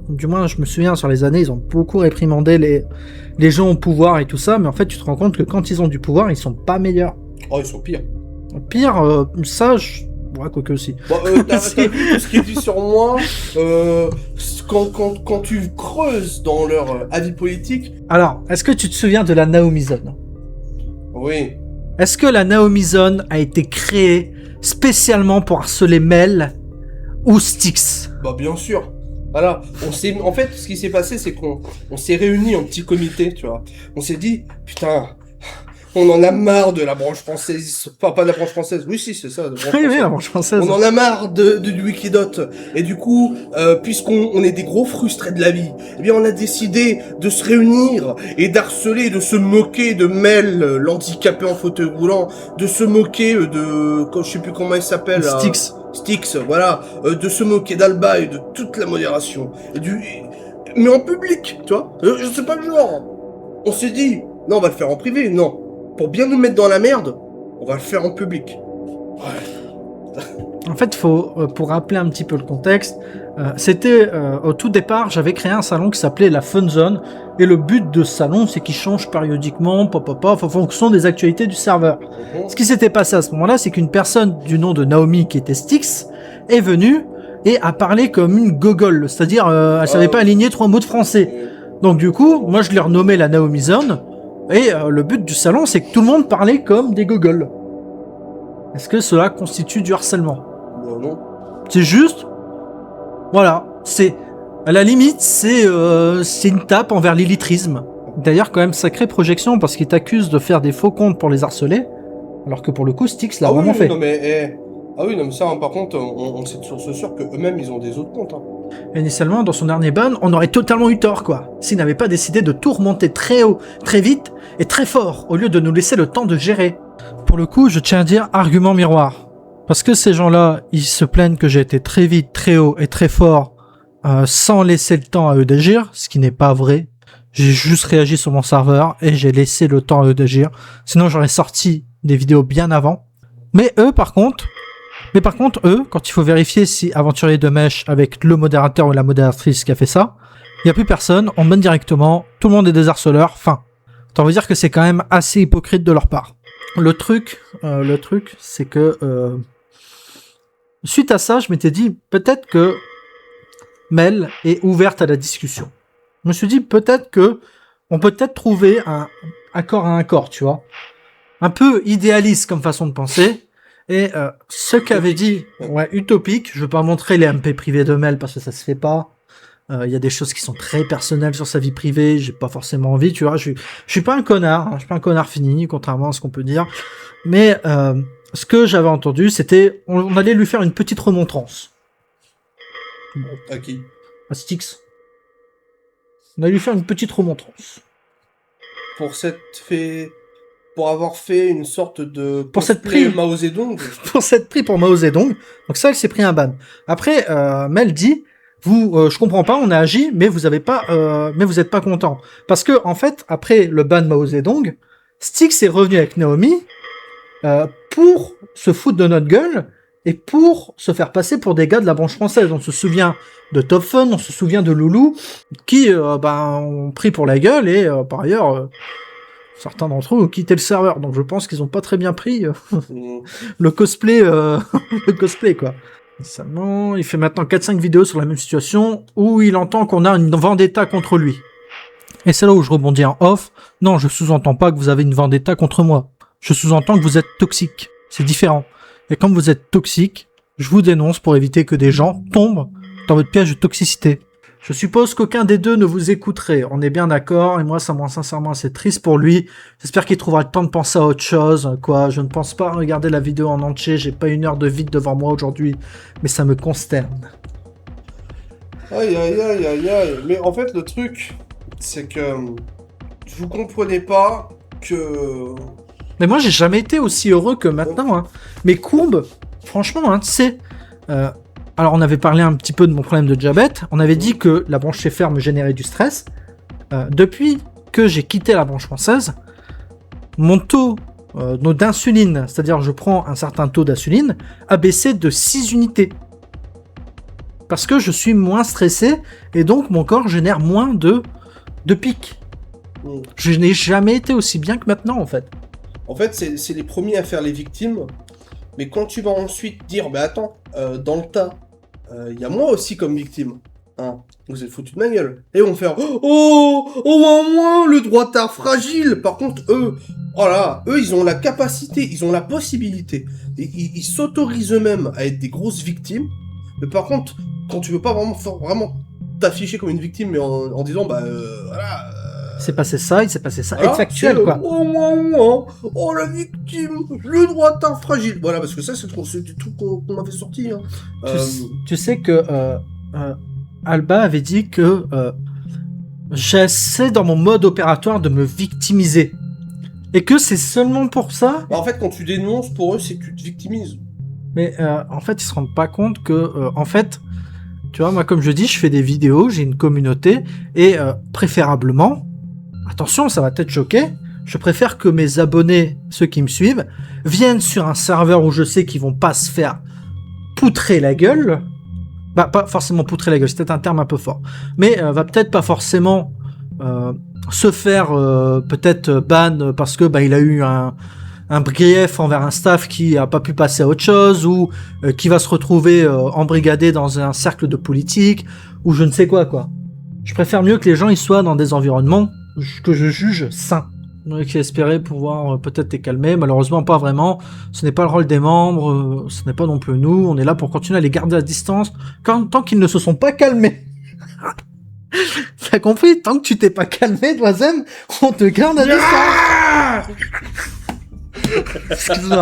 Du moins, je me souviens sur les années, ils ont beaucoup réprimandé les gens au pouvoir et tout ça. Mais en fait, tu te rends compte que quand ils ont du pouvoir, ils sont pas meilleurs. Oh, ils sont pires. Pire, ça, ouais, quoique aussi. Bon, t'as vu tout ce qui est dit sur moi quand tu creuses dans leur avis politique. Alors, est-ce que tu te souviens de la Naomi Zone ? Oui. Est-ce que la Naomi Zone a été créée spécialement pour harceler Mel ou Styx ? Bah bien sûr. Voilà, en fait, ce qui s'est passé, c'est qu'on s'est réunis en petit comité, tu vois. On s'est dit, putain, on en a marre de la branche française. Enfin, pas de la branche française. Oui, si, c'est ça. Oui, la branche française. On en a marre du Wikidot. Et du coup, puisqu'on est des gros frustrés de la vie, eh bien, on a décidé de se réunir et d'harceler, de se moquer de Mel, l'handicapé en fauteuil roulant, de se moquer je sais plus comment il s'appelle. Styx, voilà. De se moquer d'Alba et de toute la modération. Mais en public, tu vois. Je sais pas le genre. On s'est dit, non, on va le faire en privé, non. Pour bien nous mettre dans la merde, on va le faire en public. Ouais. En fait, pour rappeler un petit peu le contexte, c'était au tout départ, j'avais créé un salon qui s'appelait la Fun Zone, et le but de ce salon, c'est qu'il change périodiquement, en fonction des actualités du serveur. Ce qui s'était passé à ce moment-là, c'est qu'une personne du nom de Naomi, qui était Styx, est venue et a parlé comme une gogole, c'est-à-dire elle savait pas aligner 3 mots de français. Donc du coup, moi je l'ai renommé la Naomi Zone. Et le but du salon, c'est que tout le monde parlait comme des gogoles. Est-ce que cela constitue du harcèlement ? Non. C'est juste... Voilà. À la limite, c'est une tape envers l'illitrisme. D'ailleurs, quand même, sacrée projection, parce qu'ils t'accusent de faire des faux comptes pour les harceler. Alors que pour le coup, Styx l'a Ah oui, vraiment fait. non mais... Ah oui, non mais ça, hein, par contre, on sait de source sûre qu'eux-mêmes, ils ont des autres comptes. Hein. Initialement, dans son dernier ban, on aurait totalement eu tort, quoi. S'il n'avait pas décidé de tout remonter très haut, très vite et très fort, au lieu de nous laisser le temps de gérer. Pour le coup, je tiens à dire argument miroir. Parce que ces gens-là, ils se plaignent que j'ai été très vite, très haut et très fort, sans laisser le temps à eux d'agir, ce qui n'est pas vrai. J'ai juste réagi sur mon serveur et j'ai laissé le temps à eux d'agir. Sinon, j'aurais sorti des vidéos bien avant. Mais eux, par contre, eux, quand il faut vérifier si aventurier de mèche avec le modérateur ou la modératrice qui a fait ça, il n'y a plus personne, on banne directement, tout le monde est des harceleurs, fin. Ça veut dire que c'est quand même assez hypocrite de leur part. Le truc, c'est que suite à ça, je m'étais dit peut-être que Mel est ouverte à la discussion. Je me suis dit peut-être que on peut peut-être trouver un accord à un corps, tu vois. Un peu idéaliste comme façon de penser. Et ce qu'avait dit, ouais, utopique, je veux pas montrer les MP privés de Mel parce que ça se fait pas. Il y a des choses qui sont très personnelles sur sa vie privée, j'ai pas forcément envie, tu vois. Je suis pas un connard, hein, je suis pas un connard fini, contrairement à ce qu'on peut dire. Mais ce que j'avais entendu, c'était on allait lui faire une petite remontrance. Bon. À qui? À Styx. On allait lui faire une petite remontrance. Pour avoir fait une sorte de pour cette prise Mao Zedong. Pour cette prise pour Mao Zedong. Donc ça, elle s'est pris un ban. Après, Mel dit, je comprends pas, on a agi, mais vous êtes pas content. Parce que, en fait, après le ban Mao Zedong, Styx est revenu avec Naomi, pour se foutre de notre gueule, et pour se faire passer pour des gars de la branche française. On se souvient de Top Fun, on se souvient de Loulou, qui, ont pris pour la gueule, et par ailleurs, certains d'entre eux ont quitté le serveur, donc je pense qu'ils ont pas très bien pris le cosplay, le cosplay, quoi. Seulement, il fait maintenant 4-5 vidéos sur la même situation, où il entend qu'on a une vendetta contre lui. Et c'est là où je rebondis en off. Non, je sous-entends pas que vous avez une vendetta contre moi. Je sous-entends que vous êtes toxique. C'est différent. Et comme vous êtes toxique, je vous dénonce pour éviter que des gens tombent dans votre piège de toxicité. Je suppose qu'aucun des deux ne vous écouterait. On est bien d'accord, et moi, ça me rend sincèrement assez triste pour lui. J'espère qu'il trouvera le temps de penser à autre chose, quoi. Je ne pense pas regarder la vidéo en entier, j'ai pas une heure de vide devant moi aujourd'hui, mais ça me consterne. Aïe, aïe, aïe, aïe, aïe. Mais en fait, le truc, c'est que vous comprenez pas que... Mais moi, j'ai jamais été aussi heureux que maintenant, hein. Mes courbes, franchement, hein, tu sais... alors, on avait parlé un petit peu de mon problème de diabète. On avait dit que la branche Schaeffer me générait du stress. Depuis que j'ai quitté la branche française, mon taux d'insuline, c'est-à-dire je prends un certain taux d'insuline, a baissé de 6 unités. Parce que je suis moins stressé et donc mon corps génère moins de pics. Je n'ai jamais été aussi bien que maintenant, en fait. En fait, c'est les premiers à faire les victimes. Mais quand tu vas ensuite dire, bah attends, dans le tas, il y a moi aussi comme victime. Hein, vous êtes foutu de ma gueule. Et on fait, moins le droitard fragile. Par contre, eux, voilà, eux, ils ont la capacité, ils ont la possibilité. Ils s'autorisent eux-mêmes à être des grosses victimes. Mais par contre, quand tu veux pas vraiment t'afficher comme une victime, mais en disant, bah voilà... il s'est passé ça, voilà, être factuel, quoi. Oh, la victime, le droitard fragile. Voilà, parce que ça, c'est du truc qu'on m'avait sorti. Hein. Tu sais que Alba avait dit que j'essaie dans mon mode opératoire de me victimiser. Et que c'est seulement pour ça... Bah, en fait, quand tu dénonces, pour eux, c'est que tu te victimises. Mais en fait, ils se rendent pas compte que, en fait, tu vois, moi, comme je dis, je fais des vidéos, j'ai une communauté, et préférablement, attention, ça va peut-être choquer, je préfère que mes abonnés, ceux qui me suivent, viennent sur un serveur où je sais qu'ils vont pas se faire poutrer la gueule. Bah, pas forcément poutrer la gueule, c'est peut-être un terme un peu fort. Mais va peut-être pas forcément se faire peut-être ban parce que bah, il a eu un grief envers un staff qui a pas pu passer à autre chose, ou qui va se retrouver embrigadé dans un cercle de politique, ou je ne sais quoi. Je préfère mieux que les gens ils soient dans des environnements que je juge sains. Donc j'espérais pouvoir peut-être les calmer, malheureusement pas vraiment. Ce n'est pas le rôle des membres, ce n'est pas non plus nous. On est là pour continuer à les garder à distance tant qu'ils ne se sont pas calmés. T'as compris? Tant que tu t'es pas calmé, Doisem, on te garde à distance.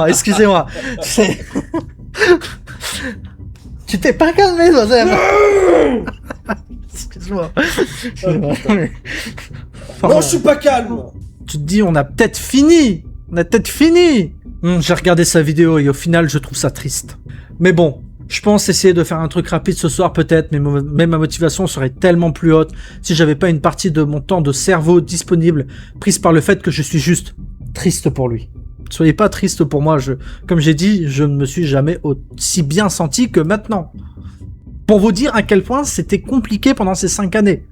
Excusez-moi. Tu t'es pas calmé, Joseph. Excuse-moi. Non, je suis pas calme. Tu te dis, on a peut-être fini. J'ai regardé sa vidéo et au final, je trouve ça triste. Mais bon, je pense essayer de faire un truc rapide ce soir peut-être, mais ma motivation serait tellement plus haute si j'avais pas une partie de mon temps de cerveau disponible, prise par le fait que je suis juste triste pour lui. Soyez pas triste pour moi, comme j'ai dit, je ne me suis jamais aussi bien senti que maintenant. Pour vous dire à quel point c'était compliqué pendant ces 5 années.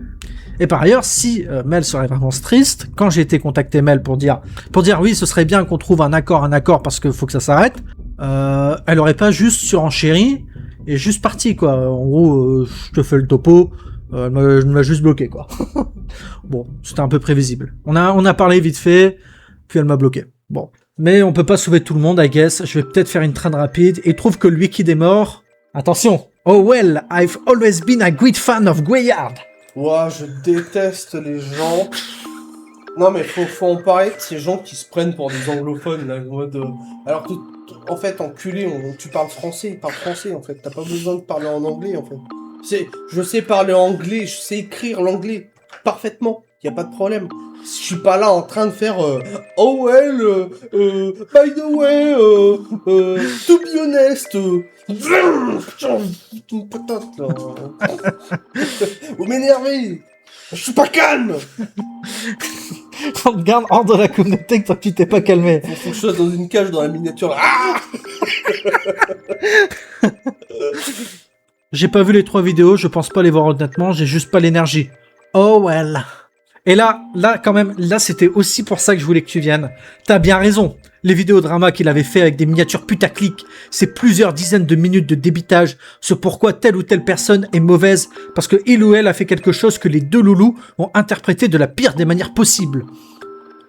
Et par ailleurs, si Mel serait vraiment triste, quand j'ai été contacté Mel pour dire oui, ce serait bien qu'on trouve un accord parce qu'il faut que ça s'arrête, elle aurait pas juste surenchéri et juste parti quoi. En gros, je te fais le topo, elle m'a juste bloqué quoi. Bon, c'était un peu prévisible. On a parlé vite fait, puis elle m'a bloqué. Bon, mais on peut pas sauver tout le monde, I guess. Je vais peut-être faire une traîne rapide et trouve que le Wikid est mort. Attention. Oh well, I've always been a great fan of Greyard. Ouah, je déteste les gens. Non mais faut en parler de ces gens qui se prennent pour des anglophones là, en mode. Alors que en fait, enculé, tu parles français, parle français en fait. T'as pas besoin de parler en anglais en fait. Je sais parler anglais, je sais écrire l'anglais parfaitement. Y a pas de problème. Je suis pas là en train de faire oh well, by the way, to be honest, putain, une patate là. Vous m'énervez. Je suis pas calme. On te garde hors de la communauté tant que tu t'es pas calmé. Faut que je sois dans une cage dans la miniature. Ah. J'ai pas vu les 3 vidéos, je pense pas les voir honnêtement, j'ai juste pas l'énergie. Oh well. Et là, quand même, c'était aussi pour ça que je voulais que tu viennes. T'as bien raison. Les vidéos drama qu'il avait fait avec des miniatures putaclic, c'est plusieurs dizaines de minutes de débitage sur pourquoi telle ou telle personne est mauvaise parce que il ou elle a fait quelque chose que les 2 loulous ont interprété de la pire des manières possibles.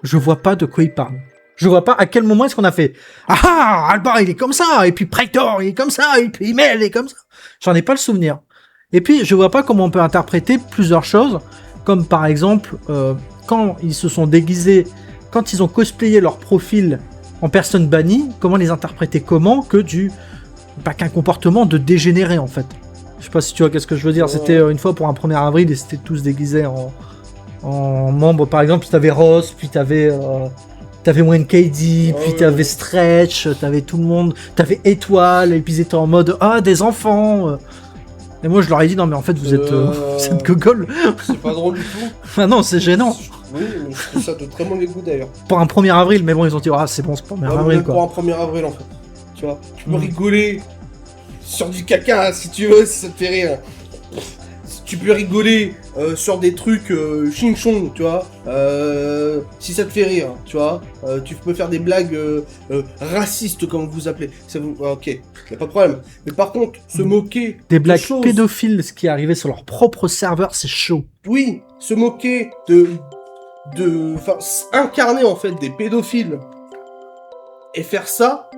Je vois pas de quoi il parle. Je vois pas à quel moment est-ce qu'on a fait « Ah, Albar il est comme ça, et puis Praetor il est comme ça, et puis Mel il est comme ça. » J'en ai pas le souvenir. Et puis, je vois pas comment on peut interpréter plusieurs choses, comme par exemple, quand ils se sont déguisés, quand ils ont cosplayé leur profil en personne bannie, comment les interpréter que qu'un comportement de dégénéré en fait. Je sais pas si tu vois qu'est-ce que je veux dire. C'était une fois pour un 1er avril, ils étaient tous déguisés en membres. Par exemple, t'avais Ross, puis t'avais Wayne KD, puis t'avais Stretch, t'avais tout le monde, t'avais Étoile, et puis ils étaient en mode des enfants. Et moi je leur ai dit non mais en fait vous êtes gogol. C'est pas drôle du tout. Ah non, c'est gênant. Oui, mais je trouve ça de très mauvais goût d'ailleurs. Pour un 1er avril, mais bon ils ont dit c'est bon, c'est pour 1er avril quoi. Pour un 1er avril en fait. Tu vois, tu peux rigoler sur du caca si tu veux, si ça te fait rire. Tu peux rigoler sur des trucs ching-chong, tu vois, si ça te fait rire, tu vois. Tu peux faire des blagues racistes, comme vous appelez. Ça vous... ok, y a pas de problème. Mais par contre, se moquer... Des blagues pédophiles, ce qui est arrivé sur leur propre serveur, c'est chaud. Oui, se moquer enfin, incarner en fait des pédophiles et faire ça,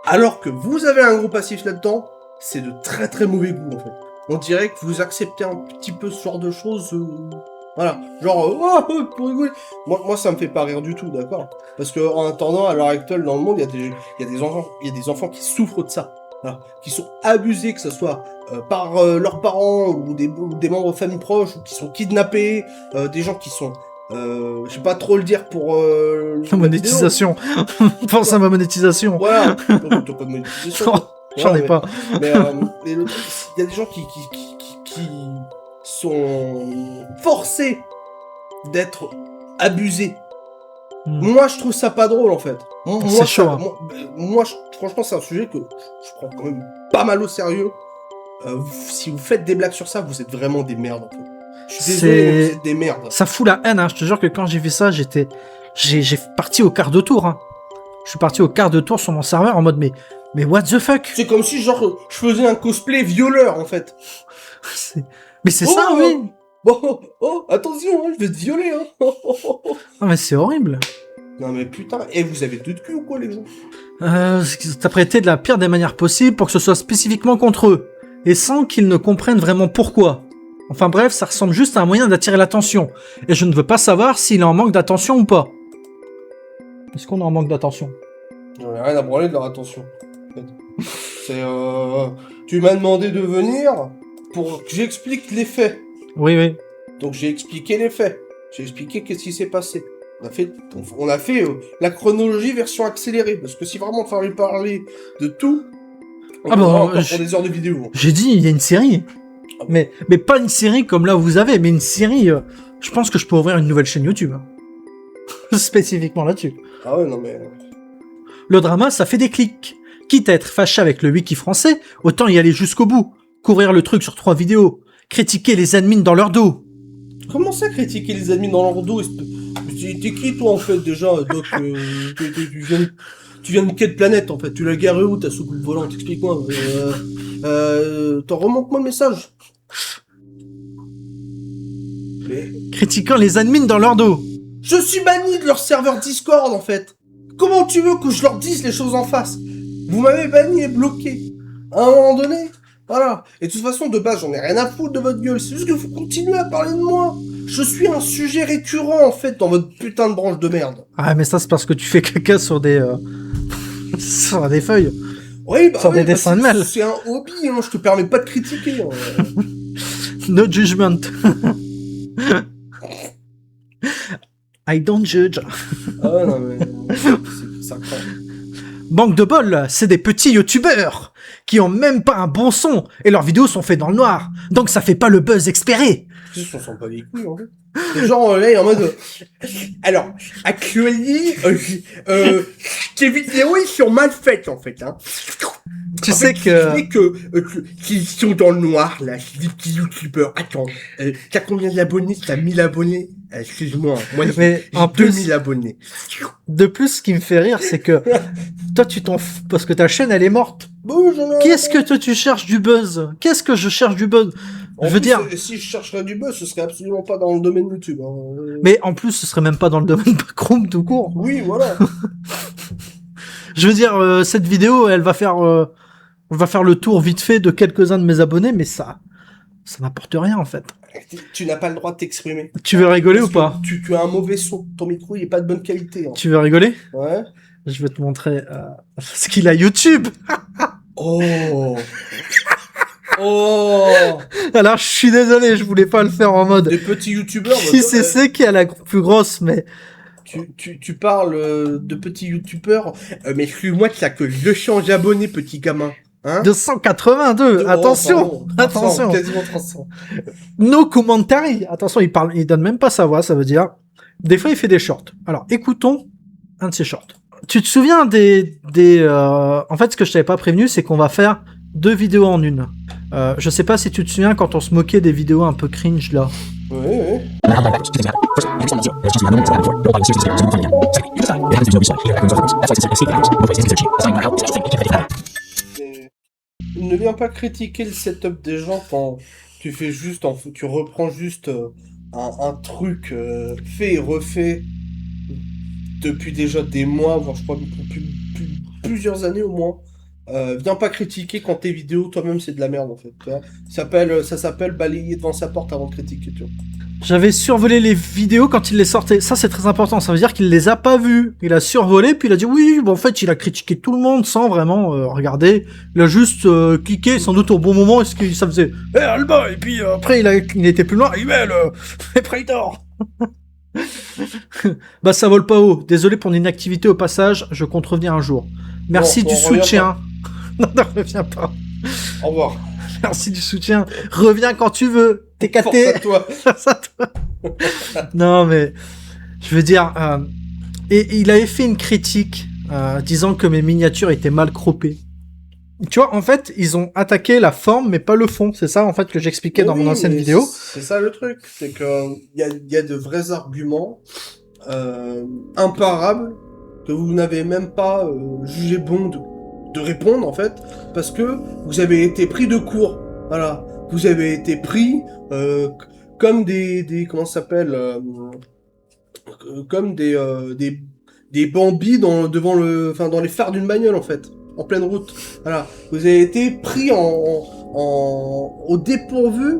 alors que vous avez un gros passif là-dedans, c'est de très très mauvais goût en fait. On dirait que vous acceptez un petit peu ce genre de choses. Voilà. Genre, pour rigoler. Moi, ça me fait pas rire du tout, d'accord? Parce que, en attendant, à l'heure actuelle, dans le monde, il y a des enfants qui souffrent de ça. Voilà. Qui sont abusés, que ce soit par leurs parents ou des membres de famille proches, ou qui sont kidnappés, des gens qui sont. Je sais pas trop le dire pour. La monétisation. Pense à ma monétisation. Voilà. T'as pas de monétisation. J'en ai pas. Mais il y a des gens qui sont forcés d'être abusés. Moi, je trouve ça pas drôle, en fait. C'est chaud. Hein. Moi, franchement, c'est un sujet que je prends quand même pas mal au sérieux. Si vous faites des blagues sur ça, vous êtes vraiment des merdes, en fait. Je suis désolé, mais vous êtes des merdes. Ça fout la haine, hein. Je te jure que quand j'ai vu ça, j'ai parti au quart de tour, hein. Je suis parti au quart de tour sur mon serveur en mode mais what the fuck? C'est comme si, genre, je faisais un cosplay violeur, en fait. Mais c'est ça, oui. Attention, hein, je vais te violer, hein. Non, mais c'est horrible. Non, mais putain, et vous avez deux de cul ou quoi, les gens? T'as prêté de la pire des manières possibles pour que ce soit spécifiquement contre eux, et sans qu'ils ne comprennent vraiment pourquoi. Enfin bref, ça ressemble juste à un moyen d'attirer l'attention, et je ne veux pas savoir s'il est en manque d'attention ou pas. Est-ce qu'on est en manque d'attention? J'en ai rien à branler de leur attention. En fait. C'est tu m'as demandé de venir pour que j'explique les faits. Oui, oui. Donc j'ai expliqué les faits. J'ai expliqué qu'est-ce qui s'est passé. On a fait la chronologie version accélérée. Parce que si vraiment il fallait parler de tout, on pourra encore pour des heures de vidéo. J'ai dit, il y a une série. Mais pas une série comme là où vous avez, mais une série... je pense que je peux ouvrir une nouvelle chaîne YouTube. Spécifiquement là-dessus. Ah ouais, non mais... Le drama, ça fait des clics. Quitte à être fâché avec le wiki français, autant y aller jusqu'au bout. Couvrir le truc sur 3 vidéos. Critiquer les admins dans leur dos. Comment ça, critiquer les admins dans leur dos? T'es qui, toi, en fait, déjà, Doc? Tu viens de quelle planète, en fait? Tu l'as garé où, ta soucoupe volante? Explique-moi. T'en remonte-moi le message. Mais... Critiquant les admins dans leur dos. Je suis banni de leur serveur Discord, en fait. Comment tu veux que je leur dise les choses en face? Vous m'avez banni et bloqué. À un moment donné, voilà. Et de toute façon, de base, j'en ai rien à foutre de votre gueule. C'est juste que vous continuez à parler de moi. Je suis un sujet récurrent, en fait, dans votre putain de branche de merde. Ah, mais ça, c'est parce que tu fais caca sur des... sur des feuilles. Oui, bah sur des dessins de mal. C'est un hobby, hein. Je te permets pas de critiquer. Hein. No judgment. I don't judge. Ah non, mais... ça craint. Manque de bol, c'est des petits youtubeurs qui ont même pas un bon son et leurs vidéos sont faites dans le noir. Donc ça fait pas le buzz espéré. Ils s'en sont pas les couilles, en fait. Les gens, là, en mode... Alors, actuellement, tes vidéos, ils sont mal faites, en fait, hein. Tu sais qu'ils sont dans le noir, là, des petits youtubeurs. Attends, t'as combien d'abonnés? T'as 1000 abonnés? Excuse-moi, moi, j'ai en 2000 abonnés. De plus, ce qui me fait rire, c'est que toi, tu t'en fous parce que ta chaîne, elle est morte. Qu'est-ce que toi, tu cherches du buzz? Qu'est-ce que je cherche du buzz? Je veux dire... Si je chercherais du buzz, ce serait absolument pas dans le domaine YouTube. Hein. Mais en plus, ce serait même pas dans le domaine Backroom tout court. Oui, voilà. Je veux dire, cette vidéo, elle va faire le tour vite fait de quelques-uns de mes abonnés, mais ça n'apporte rien, en fait. Tu n'as pas le droit de t'exprimer. Tu veux rigoler ou pas? Tu as un mauvais son. Ton micro, il est pas de bonne qualité. Hein. Tu veux rigoler? Ouais. Je vais te montrer ce qu'il a YouTube. Oh. Oh. Alors, je suis désolé, je voulais pas le faire en mode... Des petits youtubeurs. Qui c'est qui a la plus grosse, mais... Tu parles de petits youtubeurs, mais excuse-moi, tu as que 200 abonnés, petit gamin. Hein 282, attention, pardon, attention. 300, quasiment 300. No commentary, attention, il donne même pas sa voix, ça veut dire. Des fois, il fait des shorts. Alors, écoutons un de ses shorts. Tu te souviens en fait, ce que je t'avais pas prévenu, c'est qu'on va faire 2 vidéos en une. Je sais pas si tu te souviens quand on se moquait des vidéos un peu cringe, là. Oui. Ne viens pas critiquer le setup des gens quand tu fais juste, tu reprends juste un truc fait et refait depuis déjà des mois, voire je crois plusieurs années au moins. Viens pas critiquer quand tes vidéos, toi-même, c'est de la merde en fait. Tu vois. Ça s'appelle balayer devant sa porte avant de critiquer. Tu vois. J'avais survolé les vidéos quand il les sortait. Ça, c'est très important. Ça veut dire qu'il les a pas vues. Il a survolé, puis il a dit oui. Bon, en fait, il a critiqué tout le monde sans vraiment regarder. Il a juste cliqué, sans doute au bon moment, est-ce que ça faisait Alba. Et puis après, il était plus loin. Il met le Predator. Bah, ça vole pas haut. Désolé pour l'inactivité au passage. Je compte revenir un jour. Merci du soutien. Non, reviens pas. Au revoir. Merci du soutien. Reviens quand tu veux. T'es caté. Force à toi. Non, mais je veux dire, et il avait fait une critique disant que mes miniatures étaient mal croppées. Tu vois, en fait, ils ont attaqué la forme, mais pas le fond. C'est ça, en fait, que j'expliquais dans mon ancienne vidéo. C'est ça le truc, c'est que il y a de vrais arguments imparables que vous n'avez même pas jugé bon de répondre, en fait, parce que vous avez été pris de court. Voilà. Vous avez été pris comme des comment ça s'appelle comme des bambis dans les phares d'une bagnole, en fait, en pleine route. Voilà. Vous avez été pris au dépourvu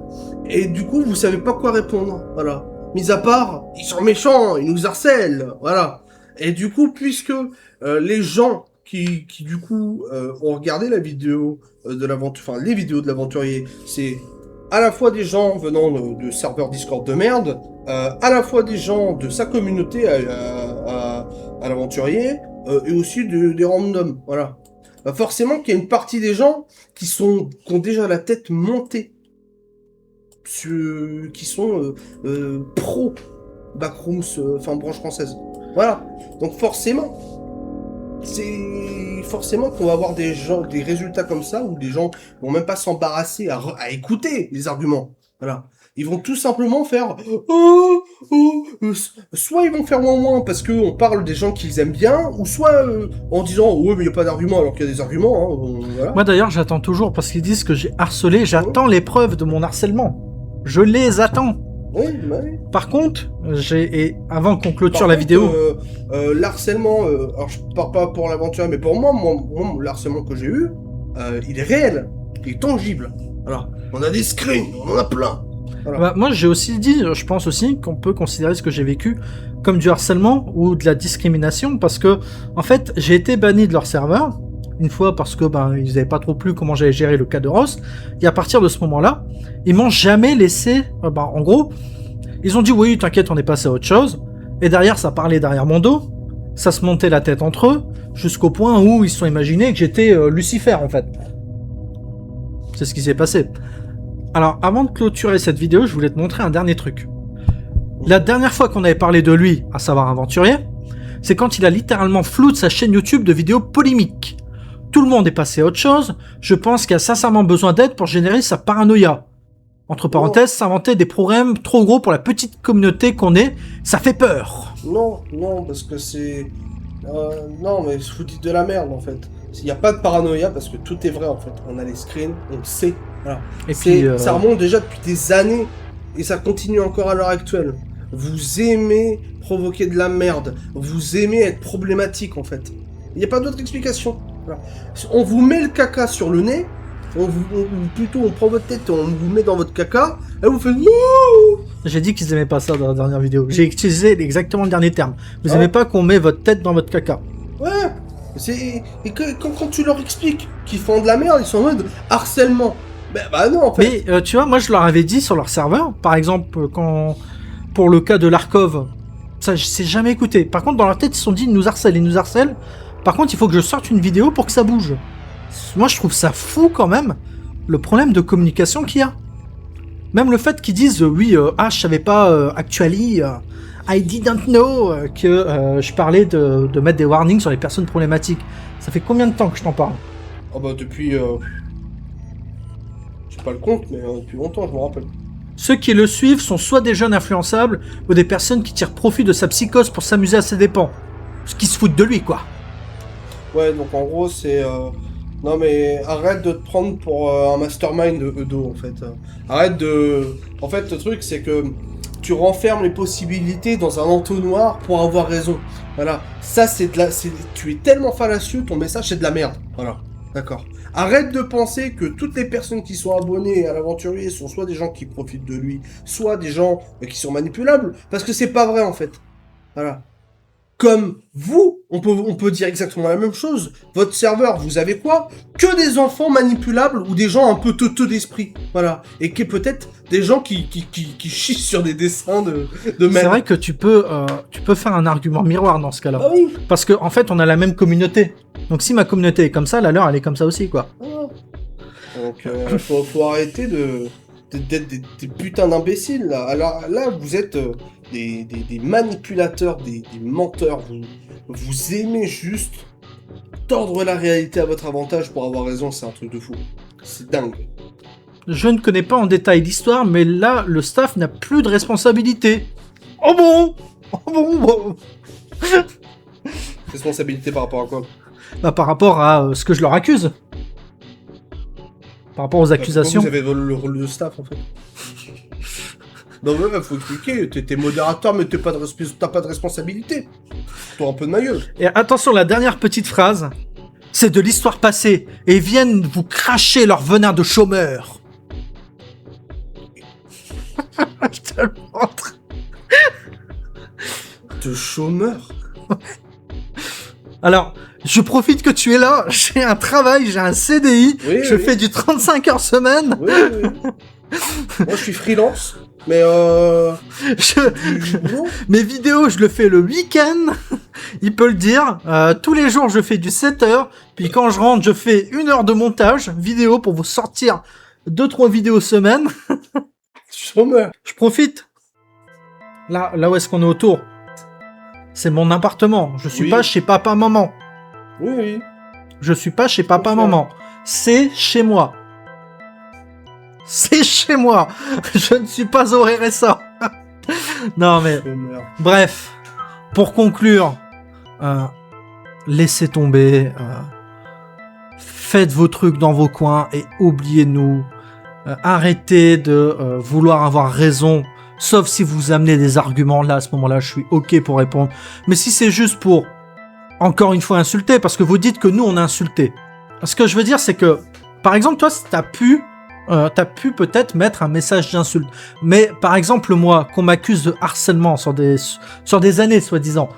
et du coup vous savez pas quoi répondre. Voilà. Mis à part, ils sont méchants, ils nous harcèlent. Voilà. Et du coup, puisque les gens qui du coup ont regardé la vidéo de l'aventure, enfin les vidéos de l'aventurier, c'est à la fois des gens venant de serveurs Discord de merde, à la fois des gens de sa communauté à l'aventurier, et aussi des randoms, voilà. Bah forcément qu'il y a une partie des gens qui ont déjà la tête montée, qui sont pro backrooms, enfin branche française. Voilà. Donc forcément, c'est forcément qu'on va avoir des gens, des résultats comme ça où les gens vont même pas s'embarrasser à écouter les arguments. Voilà. Ils vont tout simplement faire soit ils vont faire moins parce que on parle des gens qu'ils aiment bien, ou soit en disant ouais mais il y a pas d'arguments alors qu'il y a des arguments. Hein, voilà. Moi d'ailleurs j'attends toujours parce qu'ils disent que j'ai harcelé, j'attends les preuves de mon harcèlement. Je les attends. Oui, bah oui. Par contre, et avant qu'on clôture la vidéo... l'harcèlement, alors je parle pas pour l'aventure, mais pour moi, l'harcèlement que j'ai eu, il est réel, il est tangible. Voilà. On a des screens, on en a plein. Voilà. Bah, moi j'ai aussi dit, je pense aussi qu'on peut considérer ce que j'ai vécu comme du harcèlement ou de la discrimination, parce que en fait j'ai été banni de leur serveur, une fois parce que ils avaient pas trop plu comment j'avais géré le cas de Ross, et à partir de ce moment-là, ils m'ont jamais laissé, en gros, ils ont dit oui t'inquiète on est passé à autre chose, et derrière ça parlait derrière mon dos, ça se montait la tête entre eux, jusqu'au point où ils se sont imaginés que j'étais Lucifer en fait. C'est ce qui s'est passé. Alors, avant de clôturer cette vidéo, je voulais te montrer un dernier truc. La dernière fois qu'on avait parlé de lui, à savoir Aventurier, c'est quand il a littéralement flood sa chaîne YouTube de vidéos polémiques. Tout le monde est passé à autre chose, je pense qu'il a sincèrement besoin d'aide pour générer sa paranoïa. Entre parenthèses, s'inventer des problèmes trop gros pour la petite communauté qu'on est, ça fait peur. Non, parce que c'est... non, mais vous dites de la merde, en fait. Il n'y a pas de paranoïa, parce que tout est vrai, en fait. On a les screens, on le sait. Voilà. Et puis, ça remonte déjà depuis des années, et ça continue encore à l'heure actuelle. Vous aimez provoquer de la merde. Vous aimez être problématique, en fait. Il n'y a pas d'autre explication. Voilà. On vous met le caca sur le nez, plutôt on prend votre tête, on vous met dans votre caca, et vous faites wouh. J'ai dit qu'ils aimaient pas ça dans la dernière vidéo. J'ai utilisé exactement le dernier terme. Vous aimez pas qu'on met votre tête dans votre caca. Ouais. Et quand tu leur expliques qu'ils font de la merde, ils sont en mode harcèlement. Bah non, en fait. Mais tu vois, moi je leur avais dit sur leur serveur, par exemple, pour le cas de Larkov, ça je sais jamais écouté. Par contre, dans leur tête, ils se sont dit, ils nous harcèlent. Par contre, il faut que je sorte une vidéo pour que ça bouge. Moi, je trouve ça fou quand même, le problème de communication qu'il y a. Même le fait qu'ils disent, je savais pas, actually, I didn't know que je parlais de mettre des warnings sur les personnes problématiques. Ça fait combien de temps que je t'en parle? Oh bah depuis... je sais pas le compte, mais depuis longtemps, je me rappelle. Ceux qui le suivent sont soit des jeunes influençables, ou des personnes qui tirent profit de sa psychose pour s'amuser à ses dépens. Ce qui se foutent de lui, quoi. Ouais, donc en gros, c'est... Non mais arrête de te prendre pour un mastermind de Edo, en fait. Arrête de... En fait, le truc, c'est que tu renfermes les possibilités dans un entonnoir pour avoir raison. Voilà. Ça, c'est de la... Tu es tellement fallacieux, ton message, c'est de la merde. Voilà. D'accord. Arrête de penser que toutes les personnes qui sont abonnées à l'aventurier sont soit des gens qui profitent de lui, soit des gens qui sont manipulables, parce que c'est pas vrai, en fait. Voilà. Comme vous, on peut dire exactement la même chose. Votre serveur, vous avez quoi? Que des enfants manipulables ou des gens un peu teuteux d'esprit. Voilà. Et qui peut-être des gens qui chient sur des dessins de merde. C'est vrai que tu peux faire un argument miroir dans ce cas-là. Ah oui. Parce qu'en fait, on a la même communauté. Donc si ma communauté est comme ça, la leur, elle est comme ça aussi, quoi. Ah. Donc, faut arrêter d'être des putains d'imbéciles, là. Alors là, vous êtes... des manipulateurs, des menteurs, vous aimez juste tordre la réalité à votre avantage pour avoir raison, c'est un truc de fou. C'est dingue. Je ne connais pas en détail l'histoire, mais là, le staff n'a plus de responsabilité. Oh bon. Responsabilité par rapport à quoi? Par rapport à ce que je leur accuse. Par rapport aux accusations. Vous avez le rôle de staff, en fait. Non mais faut expliquer, t'es modérateur mais t'as pas de responsabilité. Toi un peu de ma gueule. Et attention, la dernière petite phrase, c'est de l'histoire passée, et viennent vous cracher leur venin de chômeur. Je te le montre. De chômeur? Alors, je profite que tu es là. J'ai un travail, j'ai un CDI. Oui, je oui. fais du 35 heures semaine. Oui, oui, oui. Moi, je suis freelance, mais du boulot. Mes vidéos, je le fais le week-end. Il peut le dire. Tous les jours, je fais du 7 heures. Puis quand je rentre, je fais 1 heure de montage vidéo pour vous sortir 2-3 vidéos semaine. Chômeur. Je profite. Là où est-ce qu'on est autour? C'est mon appartement. Je suis Oui. pas chez papa-maman. Oui, oui. Je suis pas chez papa-maman. C'est chez moi. C'est chez moi. Je ne suis pas au RSA. Non mais... Chômeur. Bref. Pour conclure, laissez tomber. Faites vos trucs dans vos coins et oubliez-nous. Arrêtez de vouloir avoir raison. Sauf si vous amenez des arguments. Là, à ce moment-là, je suis OK pour répondre. Mais si c'est juste pour, encore une fois, insulter, parce que vous dites que nous, on a insulté. Ce que je veux dire, c'est que, par exemple, toi, t'as pu peut-être mettre un message d'insulte. Mais, par exemple, moi, qu'on m'accuse de harcèlement sur des années, soi-disant,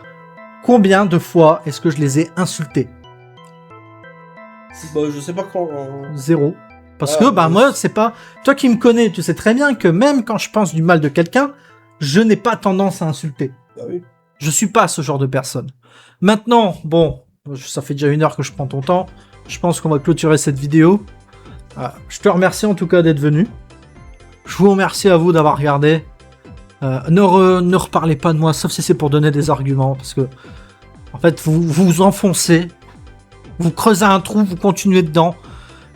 combien de fois est-ce que je les ai insultés? Bah, je sais pas quand. 0. Parce Ah, que, bah, moi, c'est pas... Toi qui me connais, tu sais très bien que même quand je pense du mal de quelqu'un, je n'ai pas tendance à insulter. Bah oui. Je suis pas ce genre de personne. Maintenant, bon, ça fait déjà 1 heure que je prends ton temps. Je pense qu'on va clôturer cette vidéo. Je te remercie en tout cas d'être venu. Je vous remercie à vous d'avoir regardé. Ne reparlez pas de moi, sauf si c'est pour donner des arguments. Parce que, en fait, vous enfoncez. Vous creusez un trou, vous continuez dedans.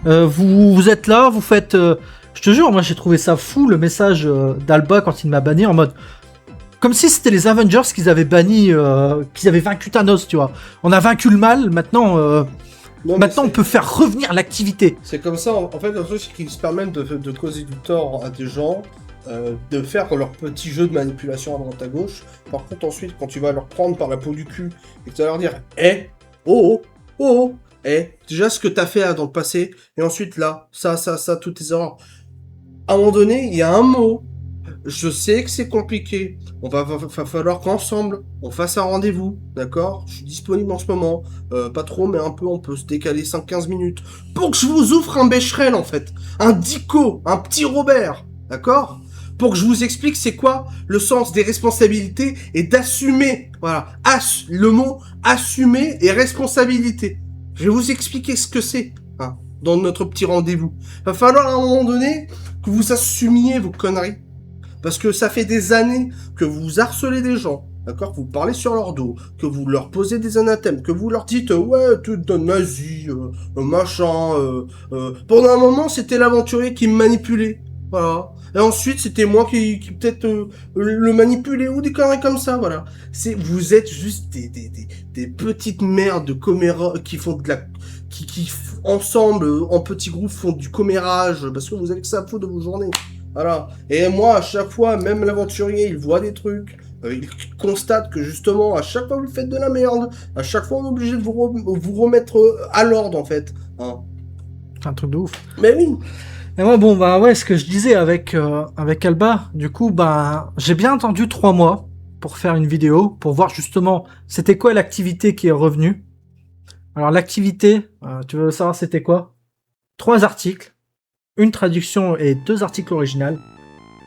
Vous êtes là, vous faites... je te jure, moi j'ai trouvé ça fou, le message d'Alba quand il m'a banni en mode... Comme si c'était les Avengers qu'ils avaient banni, qu'ils avaient vaincu Thanos, tu vois. On a vaincu le mal, maintenant on peut faire revenir l'activité. C'est comme ça, en fait, un truc qui se permettent de causer du tort à des gens, de faire leur petit jeu de manipulation à droite à gauche. Par contre, ensuite, quand tu vas leur prendre par la peau du cul et que tu vas leur dire « déjà ce que t'as fait là, dans le passé, et ensuite là, ça, toutes tes erreurs. » À un moment donné, il y a un mot. Je sais que c'est compliqué. Va falloir qu'ensemble, on fasse un rendez-vous, d'accord? Je suis disponible en ce moment. Pas trop, mais un peu, on peut se décaler 5-15 minutes. Pour que je vous ouvre un Becherel, en fait. Un Dico, un petit Robert, d'accord? Pour que je vous explique c'est quoi le sens des responsabilités et d'assumer. Voilà. Le mot assumer et responsabilité. Je vais vous expliquer ce que c'est, hein, dans notre petit rendez-vous. Va falloir à un moment donné que vous assumiez vos conneries. Parce que ça fait des années que vous harcelez des gens, d'accord? Que vous parlez sur leur dos, que vous leur posez des anathèmes, que vous leur dites ouais, tu te donnes nazi, machin. Pendant un moment, c'était l'aventurier qui me manipulait, voilà. Et ensuite, c'était moi qui peut-être le manipulait ou des conneries comme ça, voilà. Vous êtes juste des petites merdes de comméra qui font de la... qui ensemble, en petits groupes, font du commérage, parce que vous avez que ça à foutre de vos journées. Voilà. Et moi, à chaque fois, même l'aventurier, il voit des trucs, il constate que justement, à chaque fois vous faites de la merde, à chaque fois on est obligé de vous remettre à l'ordre, en fait. Hein. Un truc de ouf. Mais oui. Et moi, bon, ce que je disais avec Alba, du coup, j'ai bien attendu 3 mois pour faire une vidéo, pour voir justement c'était quoi l'activité qui est revenue. Alors, l'activité, tu veux savoir c'était quoi? 3 articles. Une traduction et 2 articles originaux.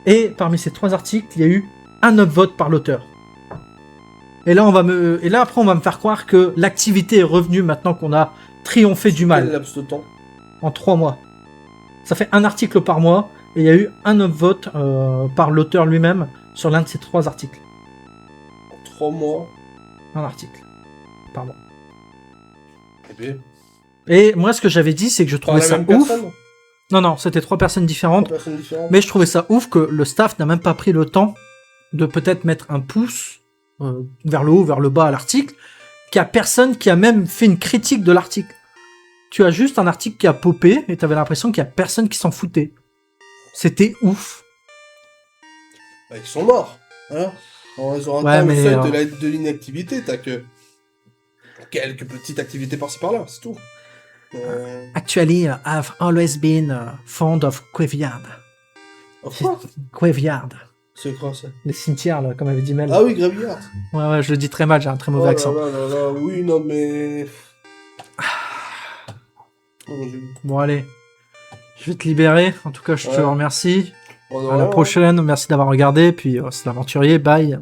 Et parmi ces 3 articles, il y a eu un upvote par l'auteur. Et là, après, on va me faire croire que l'activité est revenue maintenant qu'on a triomphé du mal. Quel laps de temps? En 3 mois. Ça fait un article par mois, et il y a eu un upvote par l'auteur lui-même sur l'un de ces 3 articles. En 3 mois. Un article par mois. Eh bien. Et moi, ce que j'avais dit, c'est que je trouvais ça ouf. Non, c'était 3 personnes différentes. 3 personnes différentes. Mais je trouvais ça ouf que le staff n'a même pas pris le temps de peut-être mettre un pouce vers le haut, vers le bas à l'article, qu'il n'y a personne qui a même fait une critique de l'article. Tu as juste un article qui a popé et tu avais l'impression qu'il n'y a personne qui s'en foutait. C'était ouf. Bah, ils sont morts. Hein, en raison de l'inactivité, t'as que quelques petites activités par-ci par-là, c'est tout. Actually, I've always been fond of graveyard. Of quoi? Graveyard. C'est quoi ça? Les cimetières, là, comme avait dit Mel. Ah oui, Graveyard. Ouais, je le dis très mal, j'ai un très mauvais Oh là accent. là là là, oui, non mais... Mon Dieu. Bon, allez. Je vais te libérer. En tout cas, je te Ouais. remercie. Oh, À la prochaine. Merci d'avoir regardé. Puis, c'est l'aventurier. Bye.